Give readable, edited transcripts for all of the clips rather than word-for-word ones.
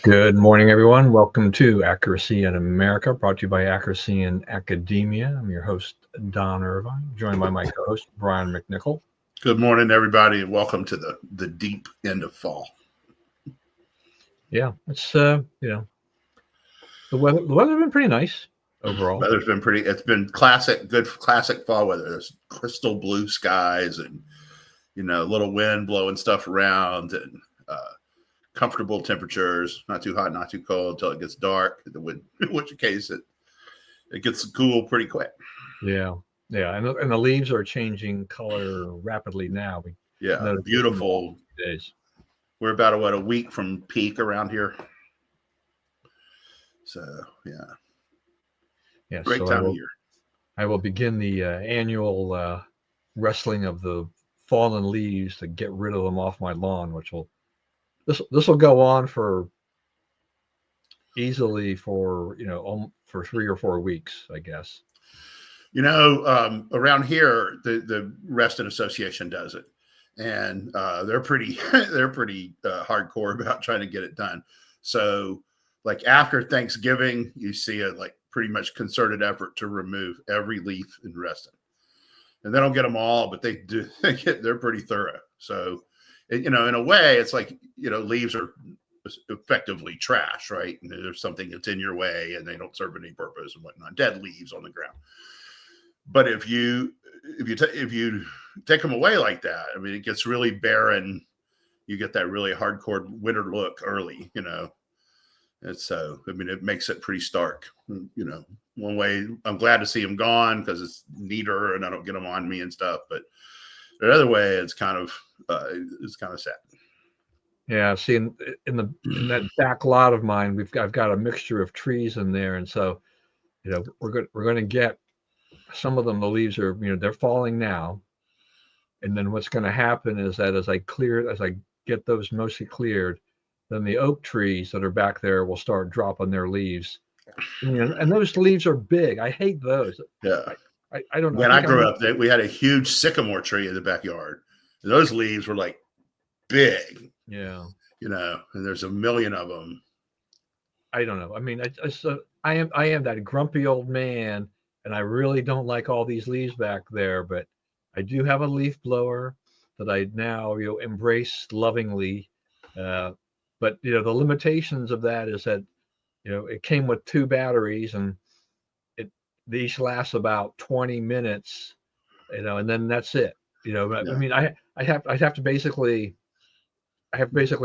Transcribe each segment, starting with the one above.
Good morning, everyone. Welcome to Accuracy in America, brought to you by Accuracy in Academia. I'm your host, Don Irvine, joined by my co-host, Brian McNichol. Good morning, everybody, and welcome to the deep end of fall. Yeah, it's the weather's been pretty nice overall. Weather's been pretty. It's been good classic fall weather. There's crystal blue skies, and a little wind blowing stuff around, and comfortable temperatures. Not too hot, not too cold until it gets dark. In which case it gets cool pretty quick. Yeah, and the leaves are changing color rapidly now. Beautiful days. We're about a week from peak around here. So great time of year. I will begin the annual wrestling of the fallen leaves to get rid of them off my lawn, which will this will go on for easily for 3 or 4 weeks, I guess. Around here, the Reston Association does it, and they're pretty hardcore about trying to get it done. So, like after Thanksgiving, you see a pretty much concerted effort to remove every leaf in Reston, and they don't get them all, but they do. They're pretty thorough. So, in a way, it's like leaves are effectively trash, right? And there's something that's in your way, and they don't serve any purpose and whatnot. Dead leaves on the ground. But if you take them away like that, I mean, it gets really barren. You get that really hardcore winter look early, And so, I mean, it makes it pretty stark. One way I'm glad to see them gone because it's neater and I don't get them on me and stuff. But the other way, it's kind of sad. Yeah, see, in that back lot of mine, I've got a mixture of trees in there, and so we're going to get some of them. The leaves are they're falling now, and then what's going to happen is that as I get those mostly cleared, then the oak trees that are back there will start dropping their leaves. And those leaves are big. I hate those. Yeah, I don't know. When I grew up, we had a huge sycamore tree in the backyard. And those leaves were big. Yeah. And there's a million of them. I don't know. I mean, I am that grumpy old man, and I really don't like all these leaves back there, but I do have a leaf blower that I now embrace lovingly. But the limitations of that is that it came with 2 batteries, and these last about 20 minutes, and then that's it. Yeah. I mean, I have to basically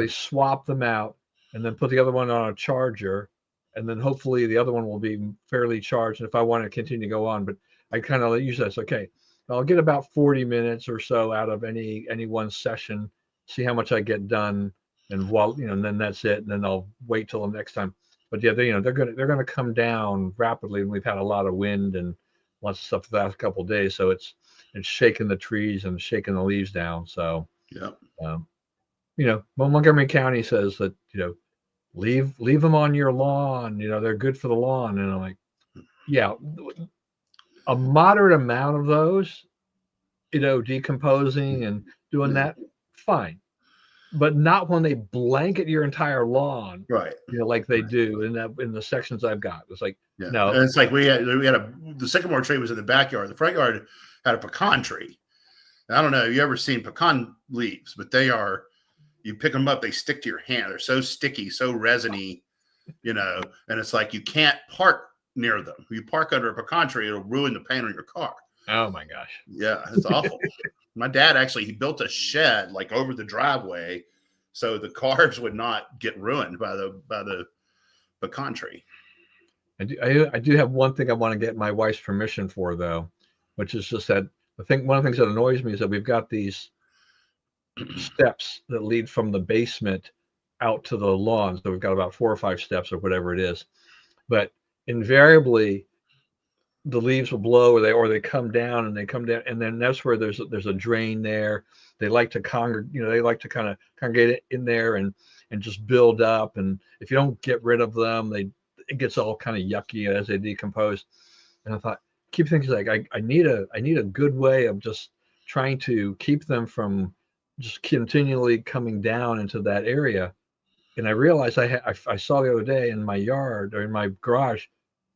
swap them out and then put the other one on a charger, and then hopefully the other one will be fairly charged. And if I want to continue to go on, but I kind of use that. Okay, I'll get about 40 minutes or so out of any one session, see how much I get done, and and then that's it. And then I'll wait till the next time. But yeah, they're gonna come down rapidly, and we've had a lot of wind and lots of stuff the last couple of days, so it's shaking the trees and shaking the leaves down. So Montgomery County says that leave them on your lawn. They're good for the lawn, and I'm like, yeah, a moderate amount of those, decomposing and doing that, fine. But not when they blanket your entire lawn, right? Like they do in the sections I've got. It's like no, and it's like we had the sycamore tree was in the backyard. The front yard had a pecan tree. And I don't know, have you ever seen pecan leaves? But they are, you pick them up, they stick to your hand. They're so sticky, so resiny, and it's like you can't park near them. If you park under a pecan tree, it'll ruin the paint on your car. Oh my gosh! Yeah, it's awful. My dad he built a shed over the driveway so the cars would not get ruined by the pecan tree. I do have one thing I want to get my wife's permission for, though, which is just that one of the things that annoys me is that we've got these steps that lead from the basement out to the lawn. So we've got about 4 or 5 steps or whatever it is, but invariably the leaves will blow or they come down, and then that's where there's a drain there. They like to they like to kind of congregate in there and just build up. And if you don't get rid of them, it gets all kind of yucky as they decompose. And I thought, keep thinking I need a good way of just trying to keep them from just continually coming down into that area. and I realized I saw the other day in my yard or in my garage,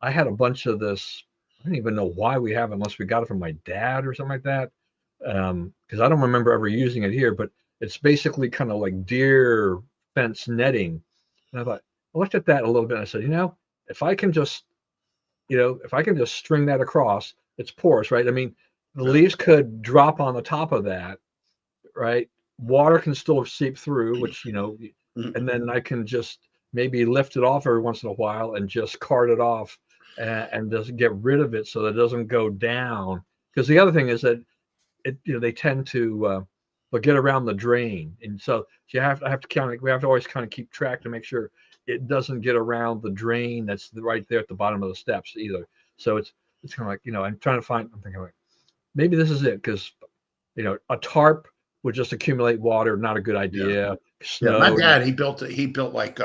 I had a bunch of this. I don't even know why we have it unless we got it from my dad or something like that. Because I don't remember ever using it here, but it's basically kind of like deer fence netting. And I thought, I looked at that a little bit and I said, if I can just, if I can just string that across, it's porous, right? I mean, the leaves could drop on the top of that, right? Water can still seep through, which, and then I can just maybe lift it off every once in a while and just cart it off and just get rid of it so that it doesn't go down. Because the other thing is that they tend to get around the drain, and so you have to we have to always kind of keep track to make sure it doesn't get around the drain that's right there at the bottom of the steps either. So it's kind of like I'm trying to find. I'm thinking like maybe this is it because a tarp would just accumulate water, not a good idea. Yeah. Snow. My dad, he built like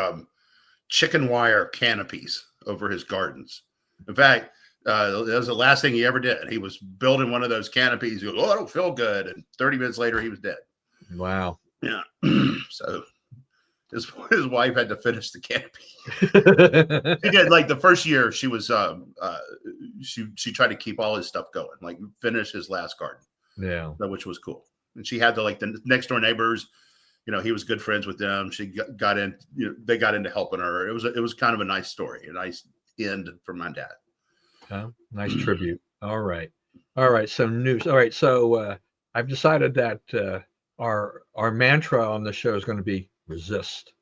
chicken wire canopies over his gardens. In fact, that was the last thing he ever did. He was building one of those canopies. He goes, "Oh, I don't feel good," and 30 minutes later, he was dead. Wow. Yeah. So his wife had to finish the canopy. She did, like, the first year. She was she tried to keep all his stuff going, like finish his last garden. Yeah. Which was cool. And she had the next door neighbors. He was good friends with them. She got in. They got into helping her. It was kind of a nice story, a nice end for my dad. Nice tribute. All right. So news. All right. So I've decided that our mantra on the show is going to be resist.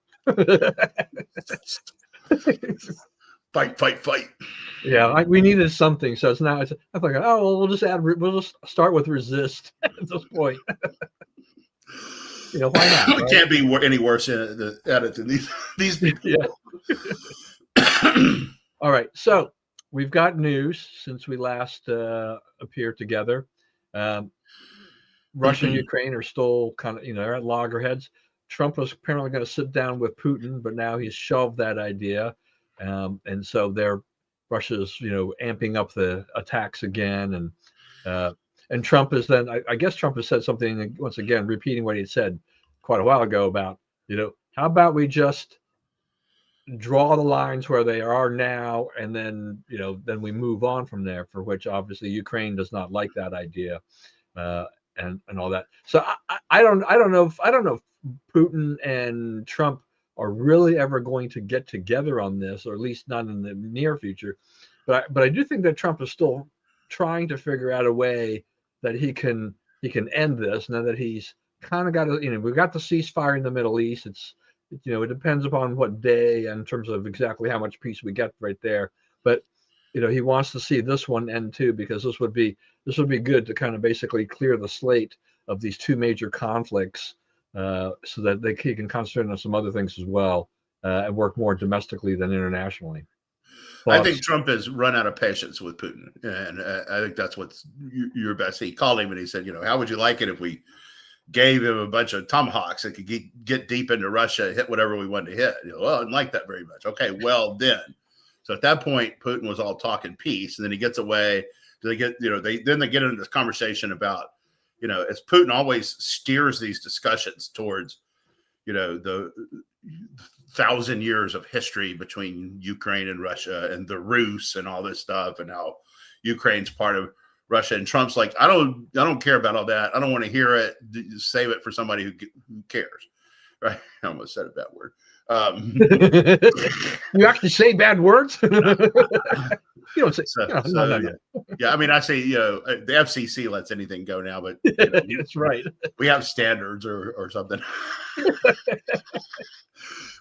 Fight, fight, fight. Yeah, we needed something, so I'm thinking, well, we'll just start with resist at this point. Why not? It right? Can't be any worse at it than these people. Yeah. All right, so we've got news since we last appeared together. Russia and Ukraine are still kind of, they're at loggerheads. Trump was apparently going to sit down with Putin, but now he's shelved that idea. And so Russia's, amping up the attacks again. And Trump is then, I guess Trump has said something, once again, repeating what he had said quite a while ago about, how about we just draw the lines where they are now, and then, then we move on from there, for which obviously Ukraine does not like that idea. And all that. So I don't know if Putin and Trump are really ever going to get together on this, or at least not in the near future. But I do think that Trump is still trying to figure out a way that he can end this. Now that he's kind of got we've got the ceasefire in the Middle East. It depends upon what day in terms of exactly how much peace we get right there. But he wants to see this one end too, because this would be good to kind of basically clear the slate of these two major conflicts, so that he can concentrate on some other things as well, and work more domestically than internationally. I think Trump has run out of patience with Putin, and I think that's what's your best. He called him and he said, how would you like it if we gave him a bunch of tomahawks that could get deep into Russia, hit whatever we wanted to hit? Well, I didn't like that very much. Okay, well then. So at that point, Putin was all talking peace, and then he gets away. They get into this conversation about, as Putin always steers these discussions towards, the 1,000 years of history between Ukraine and Russia and the Rus and all this stuff, and how Ukraine's part of Russia. And Trump's like, I don't care about all that. I don't want to hear it. Just save it for somebody who cares. Right? I almost said a bad word. You actually say bad words? You don't say. No. Yeah, I mean, I say, the FCC lets anything go now, but that's right. We have standards or something.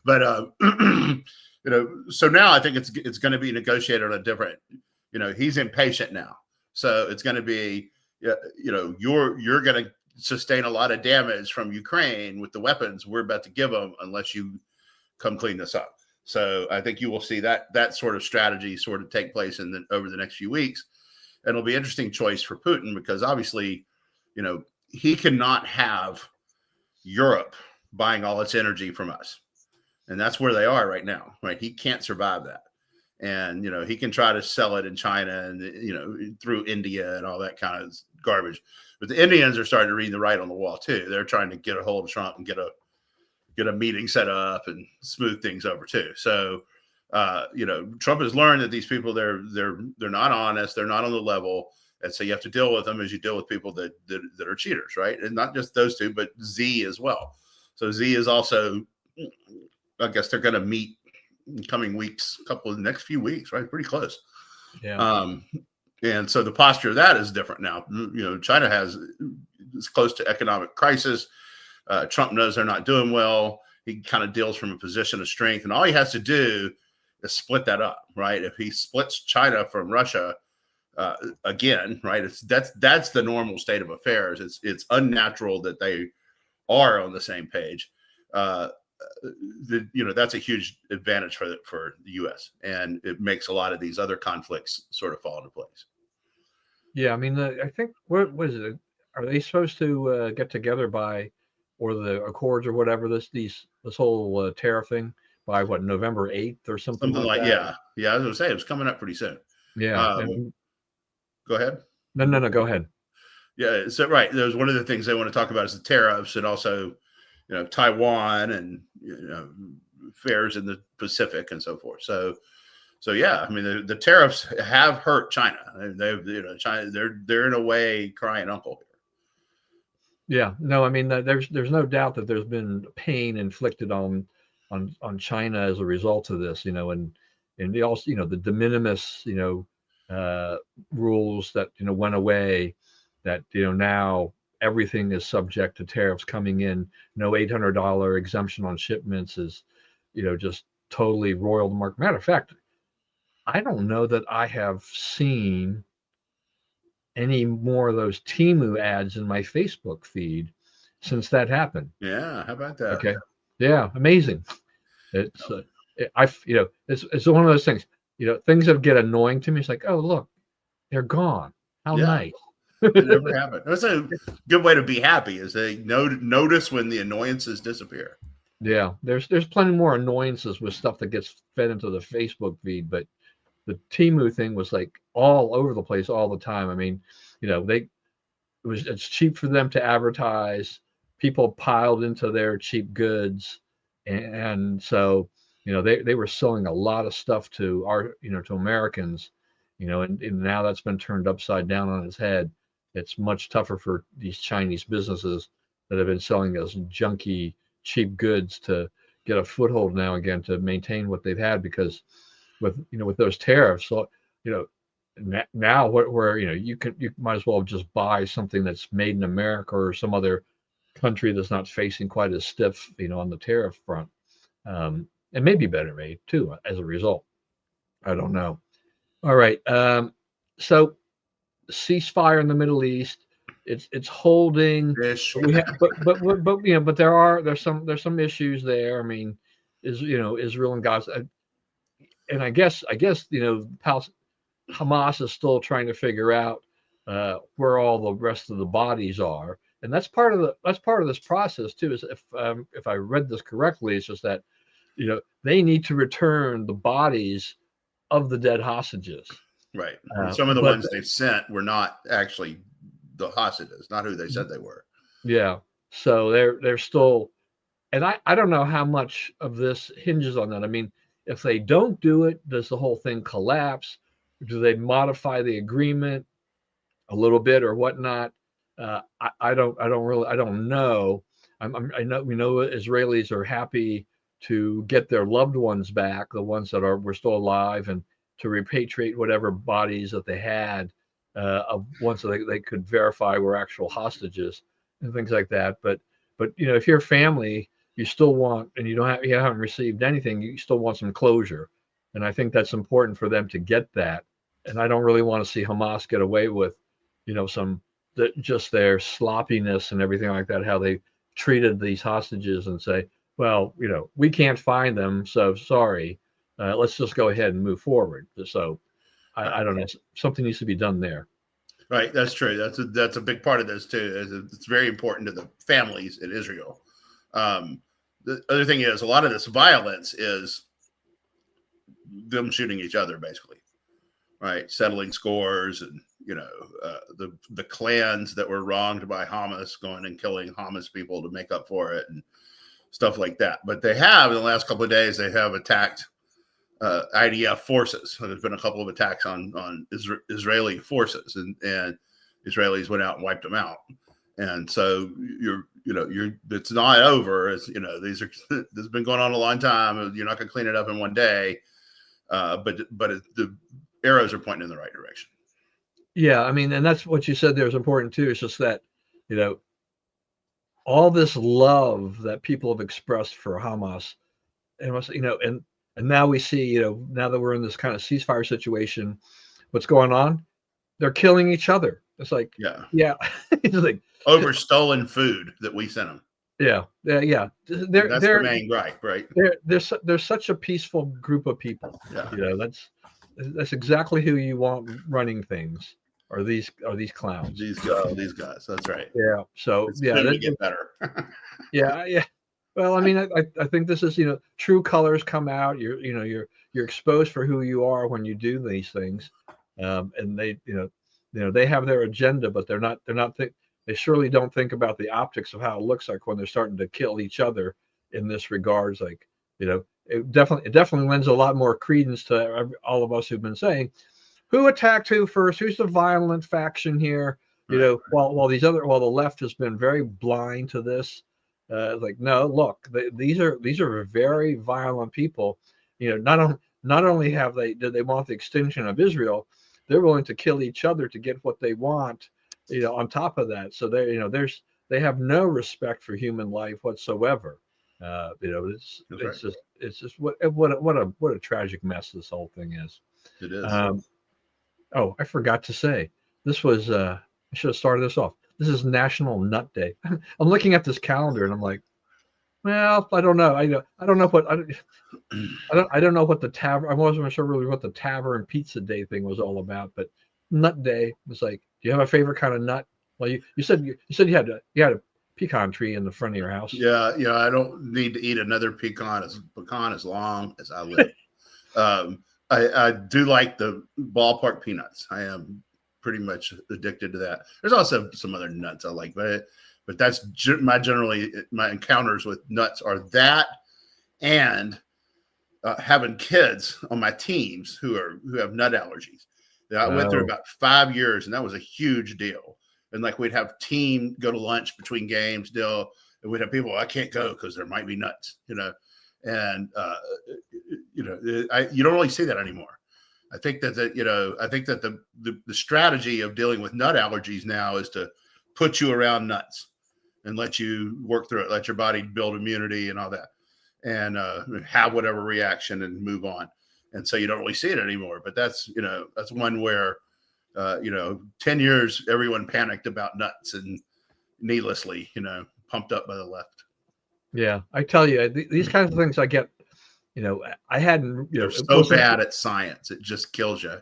But so now I think it's going to be negotiated on a different. He's impatient now, so it's going to be, you're going to sustain a lot of damage from Ukraine with the weapons we're about to give them unless you come clean this up. So I think you will see that sort of strategy sort of take place over the next few weeks. And it'll be an interesting choice for Putin, because obviously, he cannot have Europe buying all its energy from us. And that's where they are right now, right? He can't survive that. And, he can try to sell it in China and, through India and all that kind of garbage. But the Indians are starting to read the write on the wall too. They're trying to get a hold of Trump and get a get a meeting set up and smooth things over too. So, Trump has learned that these people they're not honest, they're not on the level, and so you have to deal with them as you deal with people that are cheaters, right? And not just those two, but Z as well. So Z is also, I guess they're going to meet in coming weeks, next few weeks, right? Pretty close. Yeah. And so the posture of that is different now. China is close to economic crisis. Trump knows they're not doing well. He kind of deals from a position of strength, and all he has to do is split that up, right? If he splits China from Russia again, right? That's the normal state of affairs. It's unnatural that they are on the same page. That's a huge advantage for the U.S. and it makes a lot of these other conflicts sort of fall into place. Yeah, I mean, I think what is it? Are they supposed to get together by, or the accords or whatever this whole tariff thing by what, November 8th or something Something like like that? yeah. I was gonna say it was coming up pretty soon. Yeah. And Go ahead. no, go ahead. Yeah. So right, there's one of the things they want to talk about is the tariffs, and also Taiwan and affairs in the Pacific and so forth. So yeah, I mean the tariffs have hurt China. China they're in a way crying uncle here. Yeah, no, I mean there's no doubt that there's been pain inflicted on China as a result of this, and they also, the de minimis, rules that went away, that now everything is subject to tariffs coming in. No $800 exemption on shipments is, just totally roiled the market. Matter of fact, I don't know that I have seen any more of those Temu ads in my Facebook feed since that happened. Yeah, how about that? Okay, yeah, amazing. It's it's one of those things. Things that get annoying to me. It's like, oh look, they're gone. How nice. It never happened. That's a good way to be happy. Is they notice when the annoyances disappear. Yeah, there's plenty more annoyances with stuff that gets fed into the Facebook feed, but the Temu thing was like all over the place all the time. I mean, it's cheap for them to advertise. People piled into their cheap goods, and so they were selling a lot of stuff to to Americans, and now that's been turned upside down on its head. It's much tougher for these Chinese businesses that have been selling us junky cheap goods to get a foothold now again to maintain what they've had, because with those tariffs, so now where you might as well just buy something that's made in America or some other country that's not facing quite as stiff on the tariff front, and maybe better made too as a result. I don't know. All right, so ceasefire in the Middle East, it's holding. Ish. We have, but there's some issues there. I mean, Israel and Gaza, and I guess Hamas is still trying to figure out where all the rest of the bodies are, and that's part of this process too. Is if I read this correctly, it's just that they need to return the bodies of the dead hostages. Right. Some of the ones they sent were not actually the hostages, not who they said they were. Yeah. So they're still, and I don't know how much of this hinges on that. I mean, if they don't do it, does the whole thing collapse? Do they modify the agreement a little bit or whatnot? I don't know. I know we know Israelis are happy to get their loved ones back, the ones that were still alive, and to repatriate whatever bodies that they had of ones that they could verify were actual hostages and things like that. But if you're family, you still want, and you haven't received anything, you still want some closure, and I think that's important for them to get that. And I don't really want to see Hamas get away with, just their sloppiness and everything like that, how they treated these hostages, and say, well, we can't find them, so sorry, let's just go ahead and move forward. So I don't know, something needs to be done there. Right, that's true. That's a big part of this too. It's very important to the families in Israel. The other thing is, a lot of this violence is them shooting each other, basically, right? Settling scores, and the clans that were wronged by Hamas going and killing Hamas people to make up for it, and stuff like that. But they have in the last couple of days, they have attacked IDF forces. So there's been a couple of attacks on Israeli forces, and Israelis went out and wiped them out. And so it's not over. As you know, this has been going on a long time. You're not going to clean it up in one day, but the arrows are pointing in the right direction. Yeah, I mean, and that's what you said there is important too. It's just that, all this love that people have expressed for Hamas, and now we see, now that we're in this kind of ceasefire situation, what's going on? They're killing each other. It's like, yeah, it's like over stolen food that we sent them. Yeah. That's the main gripe, right? They're such a peaceful group of people. Yeah. That's exactly who you want running things. Are these clowns? These guys. That's right. Yeah. So they get better. Yeah. Well, I mean, I think this is, true colors come out. You're exposed for who you are when you do these things, and they they have their agenda, but they surely don't think about the optics of how it looks like when they're starting to kill each other in this regards. Like, it definitely lends a lot more credence to all of us who've been saying, who attacked who first? Who's the violent faction here? While the left has been very blind to this. Like, no, look, these are very violent people. Not only did they want the extinction of Israel, they're willing to kill each other to get what they want. On top of that, so they have no respect for human life whatsoever. It's just what a tragic mess this whole thing is. It is. Oh, I forgot to say, this was I should have started this off. This is National Nut Day. I'm looking at this calendar and I'm like, well, I don't know. I don't know what the tavern. I wasn't sure really what the tavern pizza day thing was all about, but Nut Day was like, do you have a favorite kind of nut? Well, you said you had a pecan tree in the front of your house. Yeah. I don't need to eat another pecan as long as I live. I do like the ballpark peanuts. I am pretty much addicted to that. There's also some other nuts I like, but that's my encounters with nuts are that, and having kids on my teams who have nut allergies. I went through about 5 years, and that was a huge deal. And like, we'd have team go to lunch between games and we'd have people, I can't go because there might be nuts, and you don't really see that anymore. I think that the strategy of dealing with nut allergies now is to put you around nuts and let you work through it, let your body build immunity and all that, and have whatever reaction and move on. And so you don't really see it anymore. But that's one where 10 years everyone panicked about nuts and needlessly pumped up by the left. Yeah, I tell you, these kinds of things I get. I hadn't. They're so bad at science; it just kills you.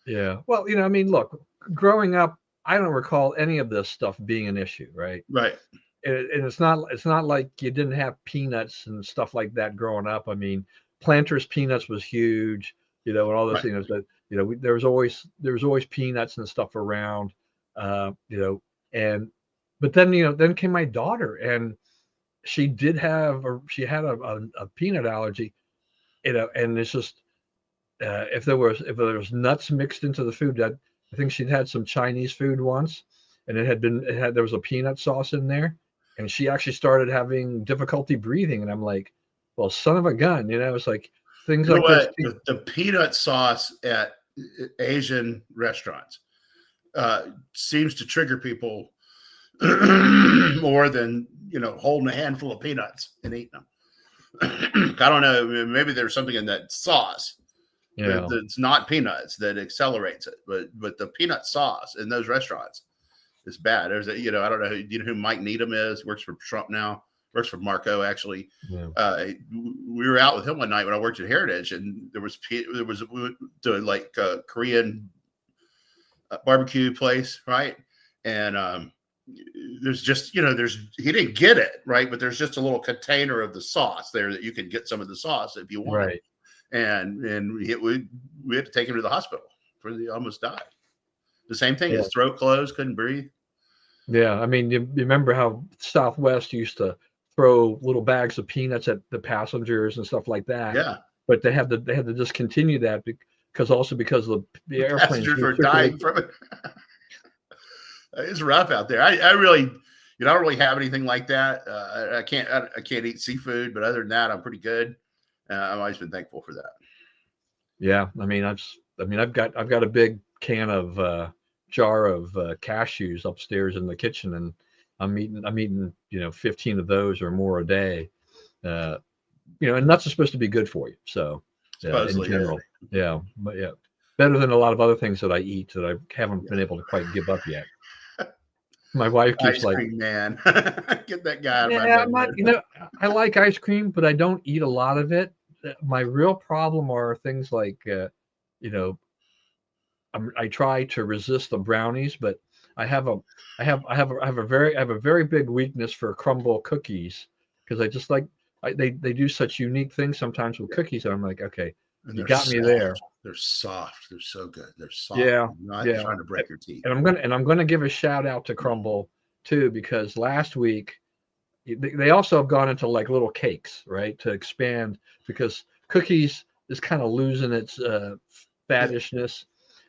Yeah. Well, I mean, look, growing up, I don't recall any of this stuff being an issue, right? Right. And it's not like you didn't have peanuts and stuff like that growing up. I mean, Planters peanuts was huge, and all those things. That there was always peanuts and stuff around, and but then came my daughter, and she had a peanut allergy, and it's just if there was nuts mixed into the food, that I think she'd had some Chinese food once, and there was a peanut sauce in there, and she actually started having difficulty breathing, and I'm like, well, son of a gun, it's like things like this. The peanut sauce at Asian restaurants seems to trigger people more than holding a handful of peanuts and eating them. I don't know. Maybe there's something in that sauce. Yeah, it's not peanuts that accelerates it, but the peanut sauce in those restaurants is bad. There's I don't know. Do you know who Mike Needham is? Works for Trump now. Works for Marco actually. Yeah. We were out with him one night when I worked at Heritage, and we went to like a Korean barbecue place, right? And there's just he didn't get it right, but there's just a little container of the sauce there that you can get some of the sauce if you want. Right. And we had to take him to the hospital he almost died. The same thing. Yeah. His throat closed, couldn't breathe. Yeah, I mean, you remember how Southwest used to throw little bags of peanuts at the passengers and stuff like that. Yeah. But they had to discontinue that because the airplanes Passengers were recirculate. dying from it. It's rough out there. I really, I don't really have anything like that. I can't eat seafood, but other than that, I'm pretty good. I've always been thankful for that. Yeah, I've got a big jar of cashews upstairs in the kitchen, and I'm eating 15 of those or more a day. And nuts are supposed to be good for you. So in general, yeah, but yeah, better than a lot of other things that I eat that I haven't been able to quite give up yet. My wife keeps ice cream, man. Get that guy out of my yeah, bed. I like ice cream, but I don't eat a lot of it. My real problem are things like, I try to resist the brownies, but I have a very big weakness for crumble cookies because I just like they do such unique things sometimes with cookies, and I'm like, okay, And you they're got me soft. there. They're soft. They're so good. They're soft. Yeah, Not yeah. trying to break your teeth. And I'm gonna give a shout out to Crumble too, because last week they also have gone into like little cakes, right, to expand because cookies is kind of losing its faddishness.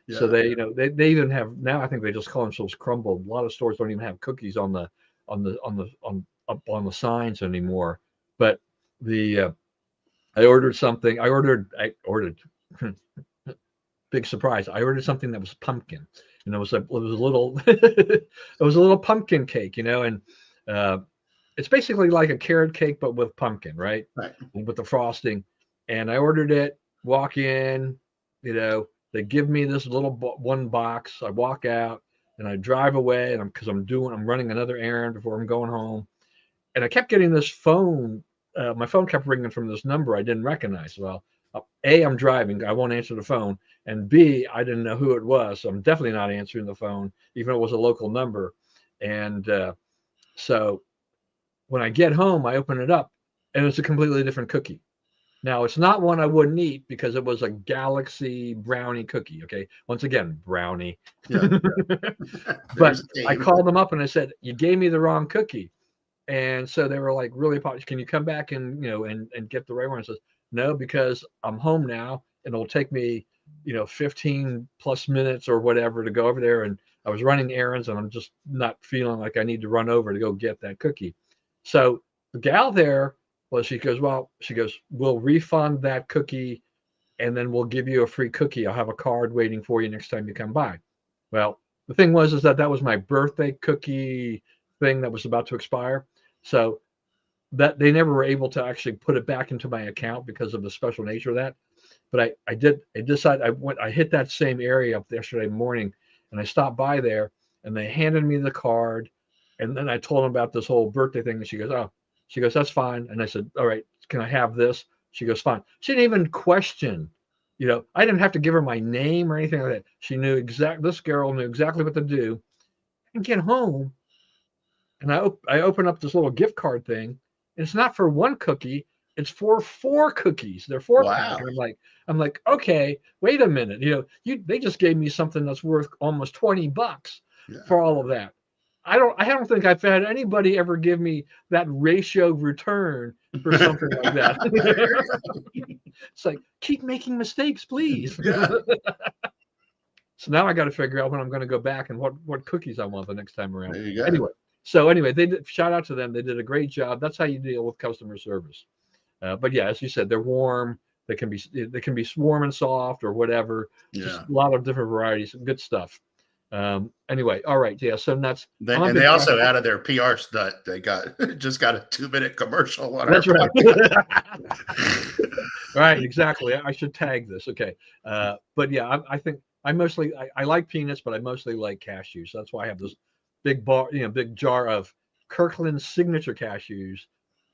Yeah. So they even have now. I think they just call themselves Crumble. A lot of stores don't even have cookies up on the signs anymore. But the I ordered something. I ordered big surprise. I ordered something that was pumpkin, and it was a little it was a little pumpkin cake, and it's basically like a carrot cake but with pumpkin, right? Right. With the frosting. And I ordered it. Walk in, they give me this little one box. I walk out and I drive away, and I'm running another errand before I'm going home, and I kept getting this phone. My phone kept ringing from this number I didn't recognize. Well, A, I'm driving. I won't answer the phone. And B, I didn't know who it was. So I'm definitely not answering the phone, even if it was a local number. And so when I get home, I open it up, and it's a completely different cookie. Now, it's not one I wouldn't eat because it was a Galaxy brownie cookie. Okay. Once again, brownie. Yeah. But I called them up and I said, you gave me the wrong cookie. And so they were like, really, can you come back and, and get the right one? I says, no, because I'm home now and it'll take me, 15 plus minutes or whatever to go over there. And I was running errands and I'm just not feeling like I need to run over to go get that cookie. So the gal there, she goes, we'll refund that cookie and then we'll give you a free cookie. I'll have a card waiting for you next time you come by. Well, the thing is that was my birthday cookie thing that was about to expire. So that they never were able to actually put it back into my account because of the special nature of that. But I hit that same area up yesterday morning and I stopped by there and they handed me the card. And then I told them about this whole birthday thing. And she goes, that's fine. And I said, all right, can I have this? She goes, fine. She didn't even question, I didn't have to give her my name or anything like that. This girl knew exactly what to do. And get home. And I open up this little gift card thing. And it's not for one cookie. It's for 4 cookies. They're 4-pack. And I'm like, okay, wait a minute. They just gave me something that's worth almost $20 for all of that. I don't think I've had anybody ever give me that ratio return for something like that. It's like, keep making mistakes, please. Yeah. So now I got to figure out when I'm going to go back and what cookies I want the next time around. There you go. Anyway, shout out to them. They did a great job. That's how you deal with customer service. But yeah, as you said, they're warm. They can be warm and soft or whatever. Just a lot of different varieties. Good stuff. Anyway, all right, yeah. So nuts. They also added their PR stunt. They just got a 2-minute commercial on. That's right. Right, exactly. I should tag this. Okay, but yeah, I think I like peanuts, but I mostly like cashews. So that's why I have this big jar of Kirkland's signature cashews.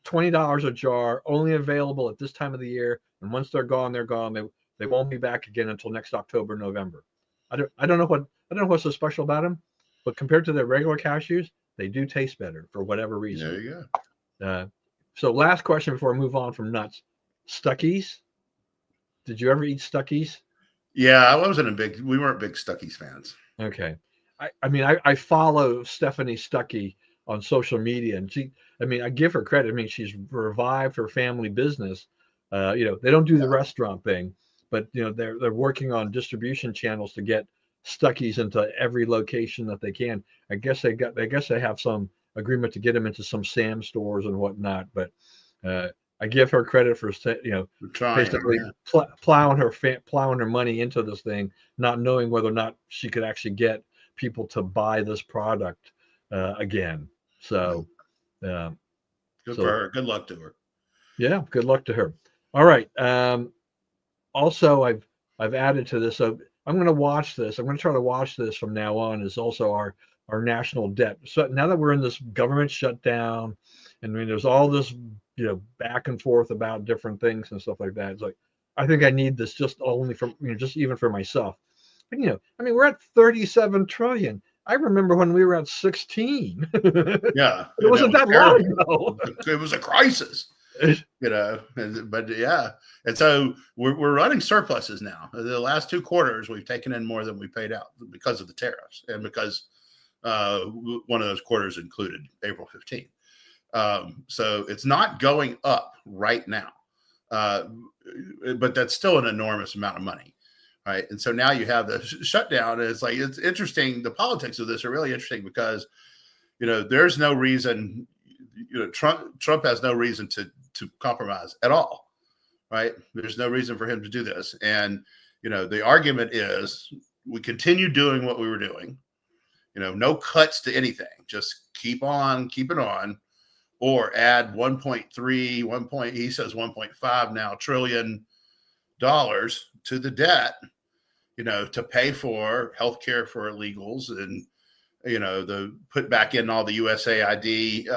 $20 a jar, only available at this time of the year. And once they're gone, they're gone. They won't be back again until next October, November. I don't know what's so special about them, but compared to the regular cashews, they do taste better for whatever reason. There you go. So last question before I move on from nuts. Stuckey's. Did you ever eat Stuckey's? Yeah, we weren't big Stuckey's fans. Okay. I follow Stephanie Stuckey on social media. And I mean, I give her credit. I mean, she's revived her family business. They don't do the restaurant thing, but they're working on distribution channels to get Stuckey's into every location that they can. I guess they have some agreement to get them into some Sam stores and whatnot. But I give her credit for basically plowing her money into this thing, not knowing whether or not she could actually get people to buy this product again. So, good for her. Good luck to her. Yeah, good luck to her. All right. Also, I've added to this. So I'm going to watch this. I'm going to try to watch this from now on. Is also our national debt. So now that we're in this government shutdown, and I mean, there's all this back and forth about different things and stuff like that. It's like I think I need this just only from just even for myself. And, I mean, we're at 37 trillion. I remember when we were at 16. Yeah, it wasn't that long ago. It was a crisis. But yeah, and so we're running surpluses now. The last 2 quarters, we've taken in more than we paid out because of the tariffs, and because one of those quarters included April 15th. So it's not going up right now, but that's still an enormous amount of money, right? And so now you have the shutdown. And it's interesting. The politics of this are really interesting because there's no reason. Trump has no reason to compromise at all, right? There's no reason for him to do this. And, the argument is we continue doing what we were doing, no cuts to anything, just keep on keeping on, or add 1.3, he says 1.5 now trillion dollars to the debt, to pay for healthcare for illegals and, the put back in all the USAID,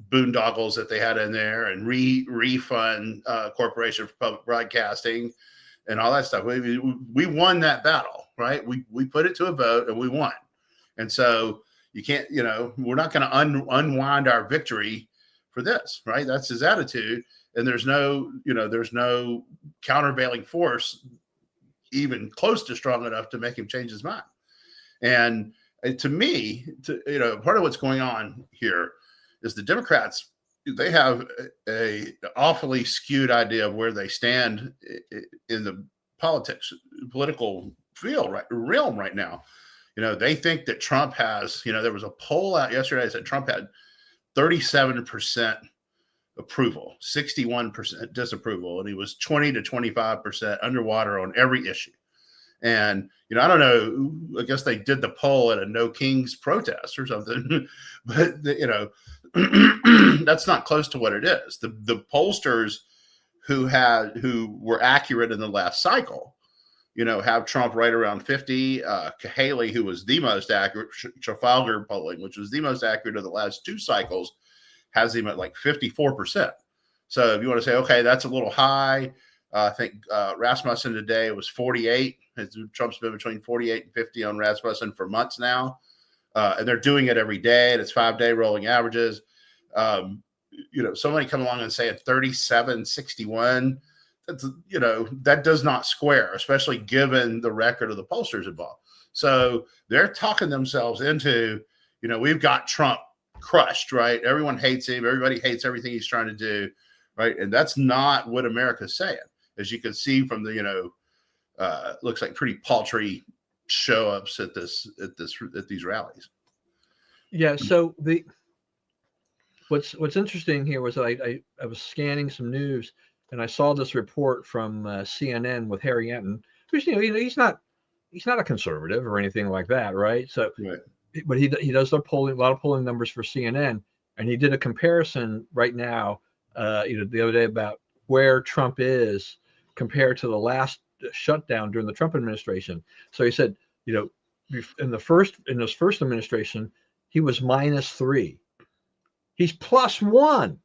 boondoggles that they had in there, and refund Corporation for Public Broadcasting and all that stuff. We won that battle, right? We put it to a vote and we won. And so you can't, we're not going to unwind our victory for this, right? That's his attitude. And there's no countervailing force even close to strong enough to make him change his mind. And to me, part of what's going on here is the Democrats, they have a awfully skewed idea of where they stand in the political realm right now. They think that Trump has, there was a poll out yesterday that said Trump had 37% approval, 61% disapproval, and he was 20 to 25% underwater on every issue. And, I don't know, I guess they did the poll at a No Kings protest or something, but, that's not close to what it is. The pollsters who were accurate in the last cycle, have Trump right around 50. Haley, who was the most accurate, Trafalgar polling, which was the most accurate of the last 2 cycles, has him at like 54%. So if you want to say, okay, that's a little high, I think Rasmussen today was 48. Trump's been between 48 and 50 on Rasmussen for months now. And they're doing it every day, and it's 5-day rolling averages. Somebody come along and say at 37, 61, that does not square, especially given the record of the pollsters involved. So they're talking themselves into, we've got Trump crushed, right? Everyone hates him. Everybody hates everything he's trying to do, right? And that's not what America's saying. As you can see from the, looks like pretty paltry show ups at these rallies. Yeah. So what's interesting here was I was scanning some news and I saw this report from CNN with Harry Enton, who's he's not a conservative or anything like that, right? So, right. But he does a lot of polling numbers for CNN, and he did a comparison right now, the other day about where Trump is compared to the last shutdown during the Trump administration. So he said, in his first administration, he was -3. He's +1.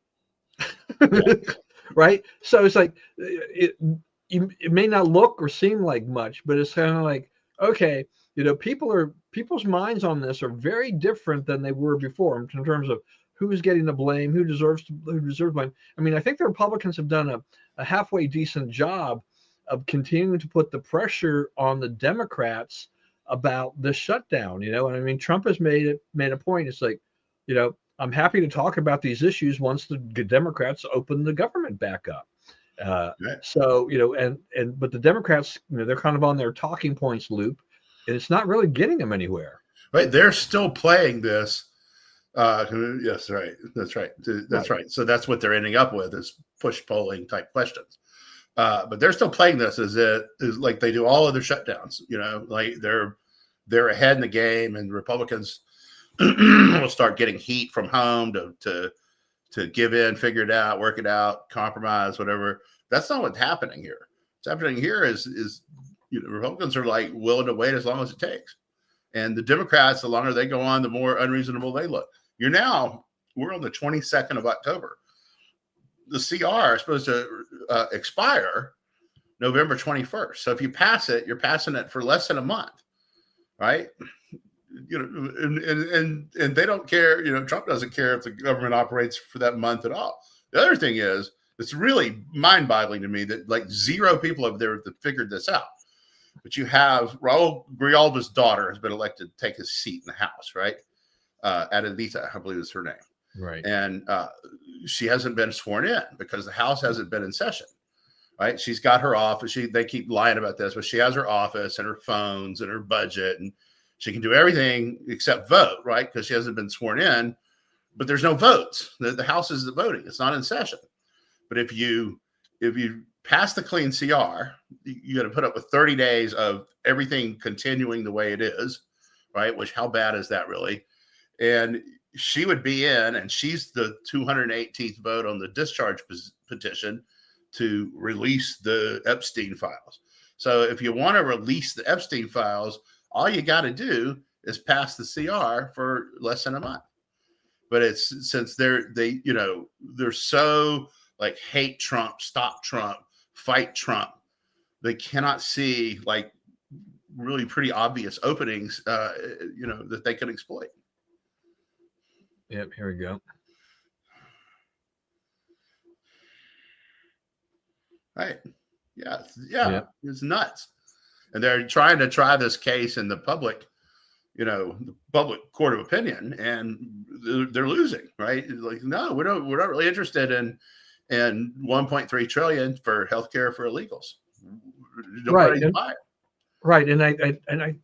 Yeah. Right. So it's like it may not look or seem like much, but it's kind of like, okay, people's minds on this are very different than they were before in terms of who's getting the blame, who deserves blame. I mean, I think the Republicans have done a halfway decent job of continuing to put the pressure on the Democrats about the shutdown. And I mean, Trump has made a point. It's like, I'm happy to talk about these issues once the Democrats open the government back up. Right. So but the Democrats, they're kind of on their talking points loop, and it's not really getting them anywhere. Right. They're still playing this. Yes, right. That's right. That's right. So that's what they're ending up with is push polling type questions. But they're still playing this as it is like they do all other shutdowns. Like they're ahead in the game, and Republicans will start getting heat from home to give in, figure it out, work it out, compromise, whatever. That's not what's happening here. What's happening here is Republicans are like willing to wait as long as it takes. And the Democrats, the longer they go on, the more unreasonable they look. We're on the 22nd of October. The CR is supposed to expire November 21st. So if you pass it, you're passing it for less than a month, right? And they don't care. Trump doesn't care if the government operates for that month at all. The other thing is, it's really mind-boggling to me that like zero people over there have figured this out. But you have Raul Grijalva's daughter has been elected to take his seat in the House, right? Adalita, I believe is her name. Right. And she hasn't been sworn in because the House hasn't been in session, right? She's got her office. They keep lying about this, but she has her office and her phones and her budget, and she can do everything except vote, right? Because she hasn't been sworn in, but there's no votes. The House is voting. It's not in session. But if you pass the clean CR, you got to put up with 30 days of everything continuing the way it is, right? Which how bad is that really? And she would be in, and she's the 218th vote on the discharge petition to release the Epstein files. So if you want to release the Epstein files, all you got to do is pass the CR for less than a month. But it's since they're so like hate Trump, stop Trump, fight Trump, they cannot see like really pretty obvious openings, that they can exploit. Yep, here we go. Right. Yeah. Yep. It's nuts. And they're trying to try this case in the public, the public court of opinion, and they're losing, right? Like, no, we're not really interested in 1.3 trillion for healthcare for illegals. Right. Right. And I,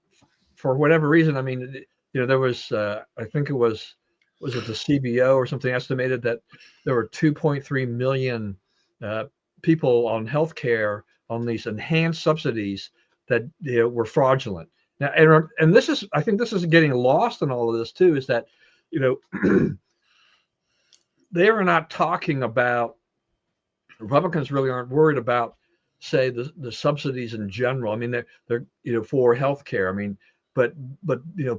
for whatever reason, I mean, there was, I think it was it the CBO or something estimated that there were 2.3 million people on healthcare on these enhanced subsidies that were fraudulent. Now, and this is, I think this is getting lost in all of this too, is that, they are not talking about, Republicans really aren't worried about, say, the subsidies in general. I mean, they're for healthcare. I mean, but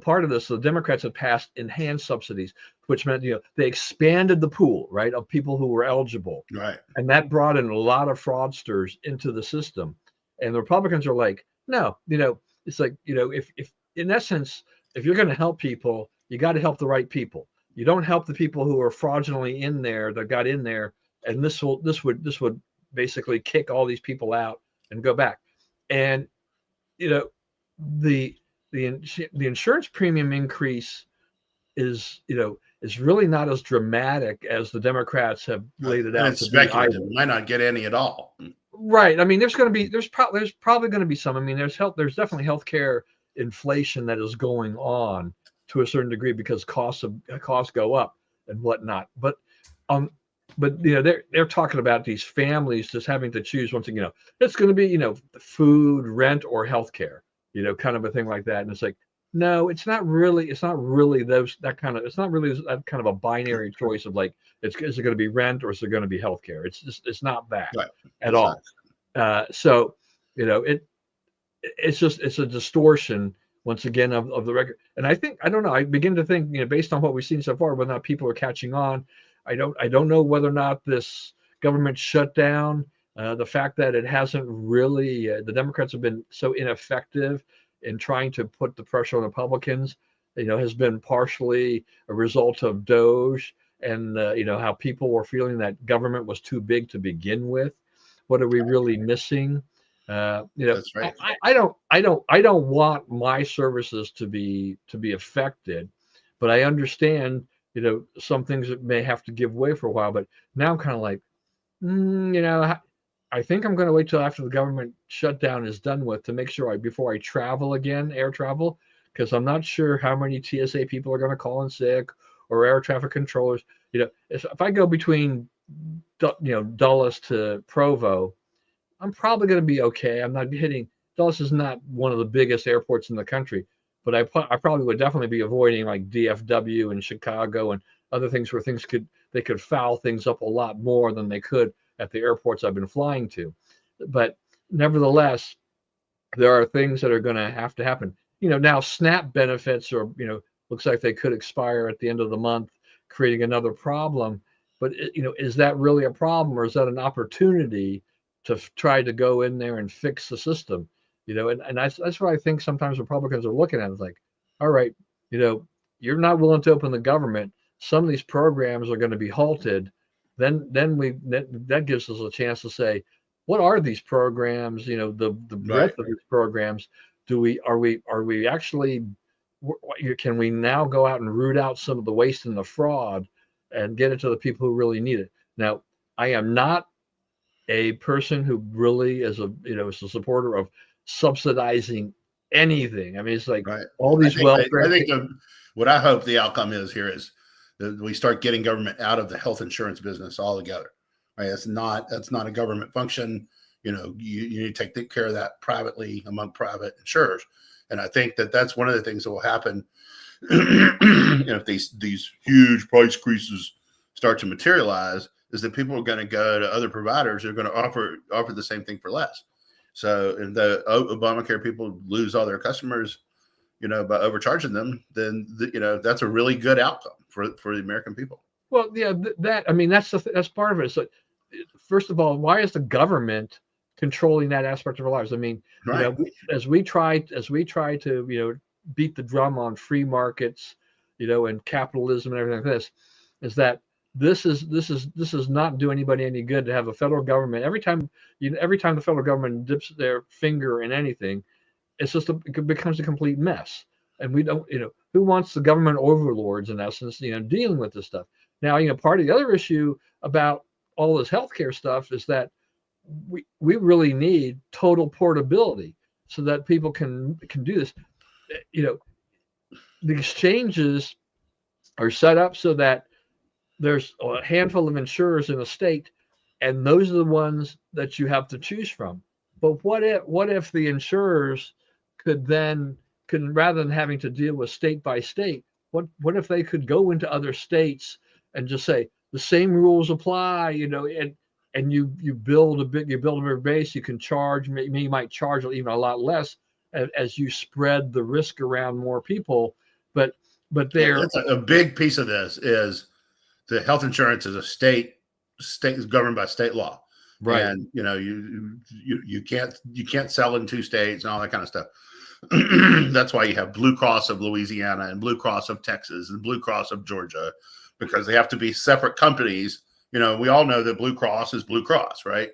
part of this, the Democrats have passed enhanced subsidies, which meant they expanded the pool, right, of people who were eligible, right, and that brought in a lot of fraudsters into the system. And the Republicans are like, no, it's like if in essence, if you're going to help people, you got to help the right people. You don't help the people who are fraudulently in there that got in there, and this would basically kick all these people out and go back. And the insurance premium increase is really not as dramatic as the Democrats have laid it out. It's speculative. Might not get any at all. Right. I mean, there's probably going to be some. I mean, there's definitely healthcare inflation that is going on to a certain degree because costs go up and whatnot. But they're talking about these families just having to choose one thing. It's going to be food, rent, or healthcare. Kind of a thing like that. And it's like, no, it's not really that kind of a binary choice of like, is it going to be rent or is it going to be healthcare? It's not that right. at all. So it's a distortion once again of the record. And I don't know. I begin to think, based on what we've seen so far, whether or not people are catching on. I don't know whether or not this government shutdown, the fact that it hasn't really, the Democrats have been so ineffective in trying to put the pressure on Republicans, has been partially a result of Doge and, how people were feeling that government was too big to begin with. What are we really missing? That's right. I don't want my services to be affected, but I understand, some things that may have to give way for a while. But now I'm kind of like, I think I'm going to wait till after the government shutdown is done with to make sure before I travel again, air travel, because I'm not sure how many TSA people are going to call in sick or air traffic controllers. If I go between, Dulles to Provo, I'm probably going to be okay. I'm not hitting Dulles is not one of the biggest airports in the country, but I probably would definitely be avoiding like DFW and Chicago and other things where they could foul things up a lot more than they could at the airports I've been flying to. But nevertheless, there are things that are going to have to happen. Now SNAP benefits are, looks like they could expire at the end of the month, creating another problem. But is that really a problem, or is that an opportunity to try to go in there and fix the system? And that's what I think sometimes Republicans are looking at. It's like, all right, you're not willing to open the government. Some of these programs are going to be halted. Then that gives us a chance to say, what are these programs? The Right. breadth of these programs. Are we actually? Can we now go out and root out some of the waste and the fraud, and get it to the people who really need it? Now, I am not a person who really is is a supporter of subsidizing anything. I mean, it's like Right. all these welfare. I think what I hope the outcome is here is that we start getting government out of the health insurance business altogether. Right. That's not a government function. You need to take care of that privately among private insurers. And I think that's one of the things that will happen if these huge price increases start to materialize, is that people are going to go to other providers who are going to offer the same thing for less. So if the Obamacare people lose all their customers, by overcharging them, then that's a really good outcome for the American people. Well, yeah, I mean, that's part of it. So, first of all, why is the government controlling that aspect of our lives? I mean, Right. as we try to beat the drum on free markets, and capitalism and everything like this, is that this is not do anybody any good to have a federal government. Every time the federal government dips their finger in anything, it becomes a complete mess. And we don't, who wants the government overlords in essence, dealing with this stuff. Now, part of the other issue about all this healthcare stuff is that we really need total portability so that people can do this. The exchanges are set up so that there's a handful of insurers in a state, and those are the ones that you have to choose from. But what if the insurers could rather than having to deal with state by state, what if they could go into other states and just say the same rules apply, and you build a big base, you can charge, maybe you might charge even a lot less as you spread the risk around more people. But That's a big piece of this is the health insurance is a state is governed by state law. right. And you can't sell in two states and all that kind of stuff. That's why you have Blue Cross of Louisiana and Blue Cross of Texas and Blue Cross of Georgia, because they have to be separate companies. We all know that Blue Cross is Blue Cross, right?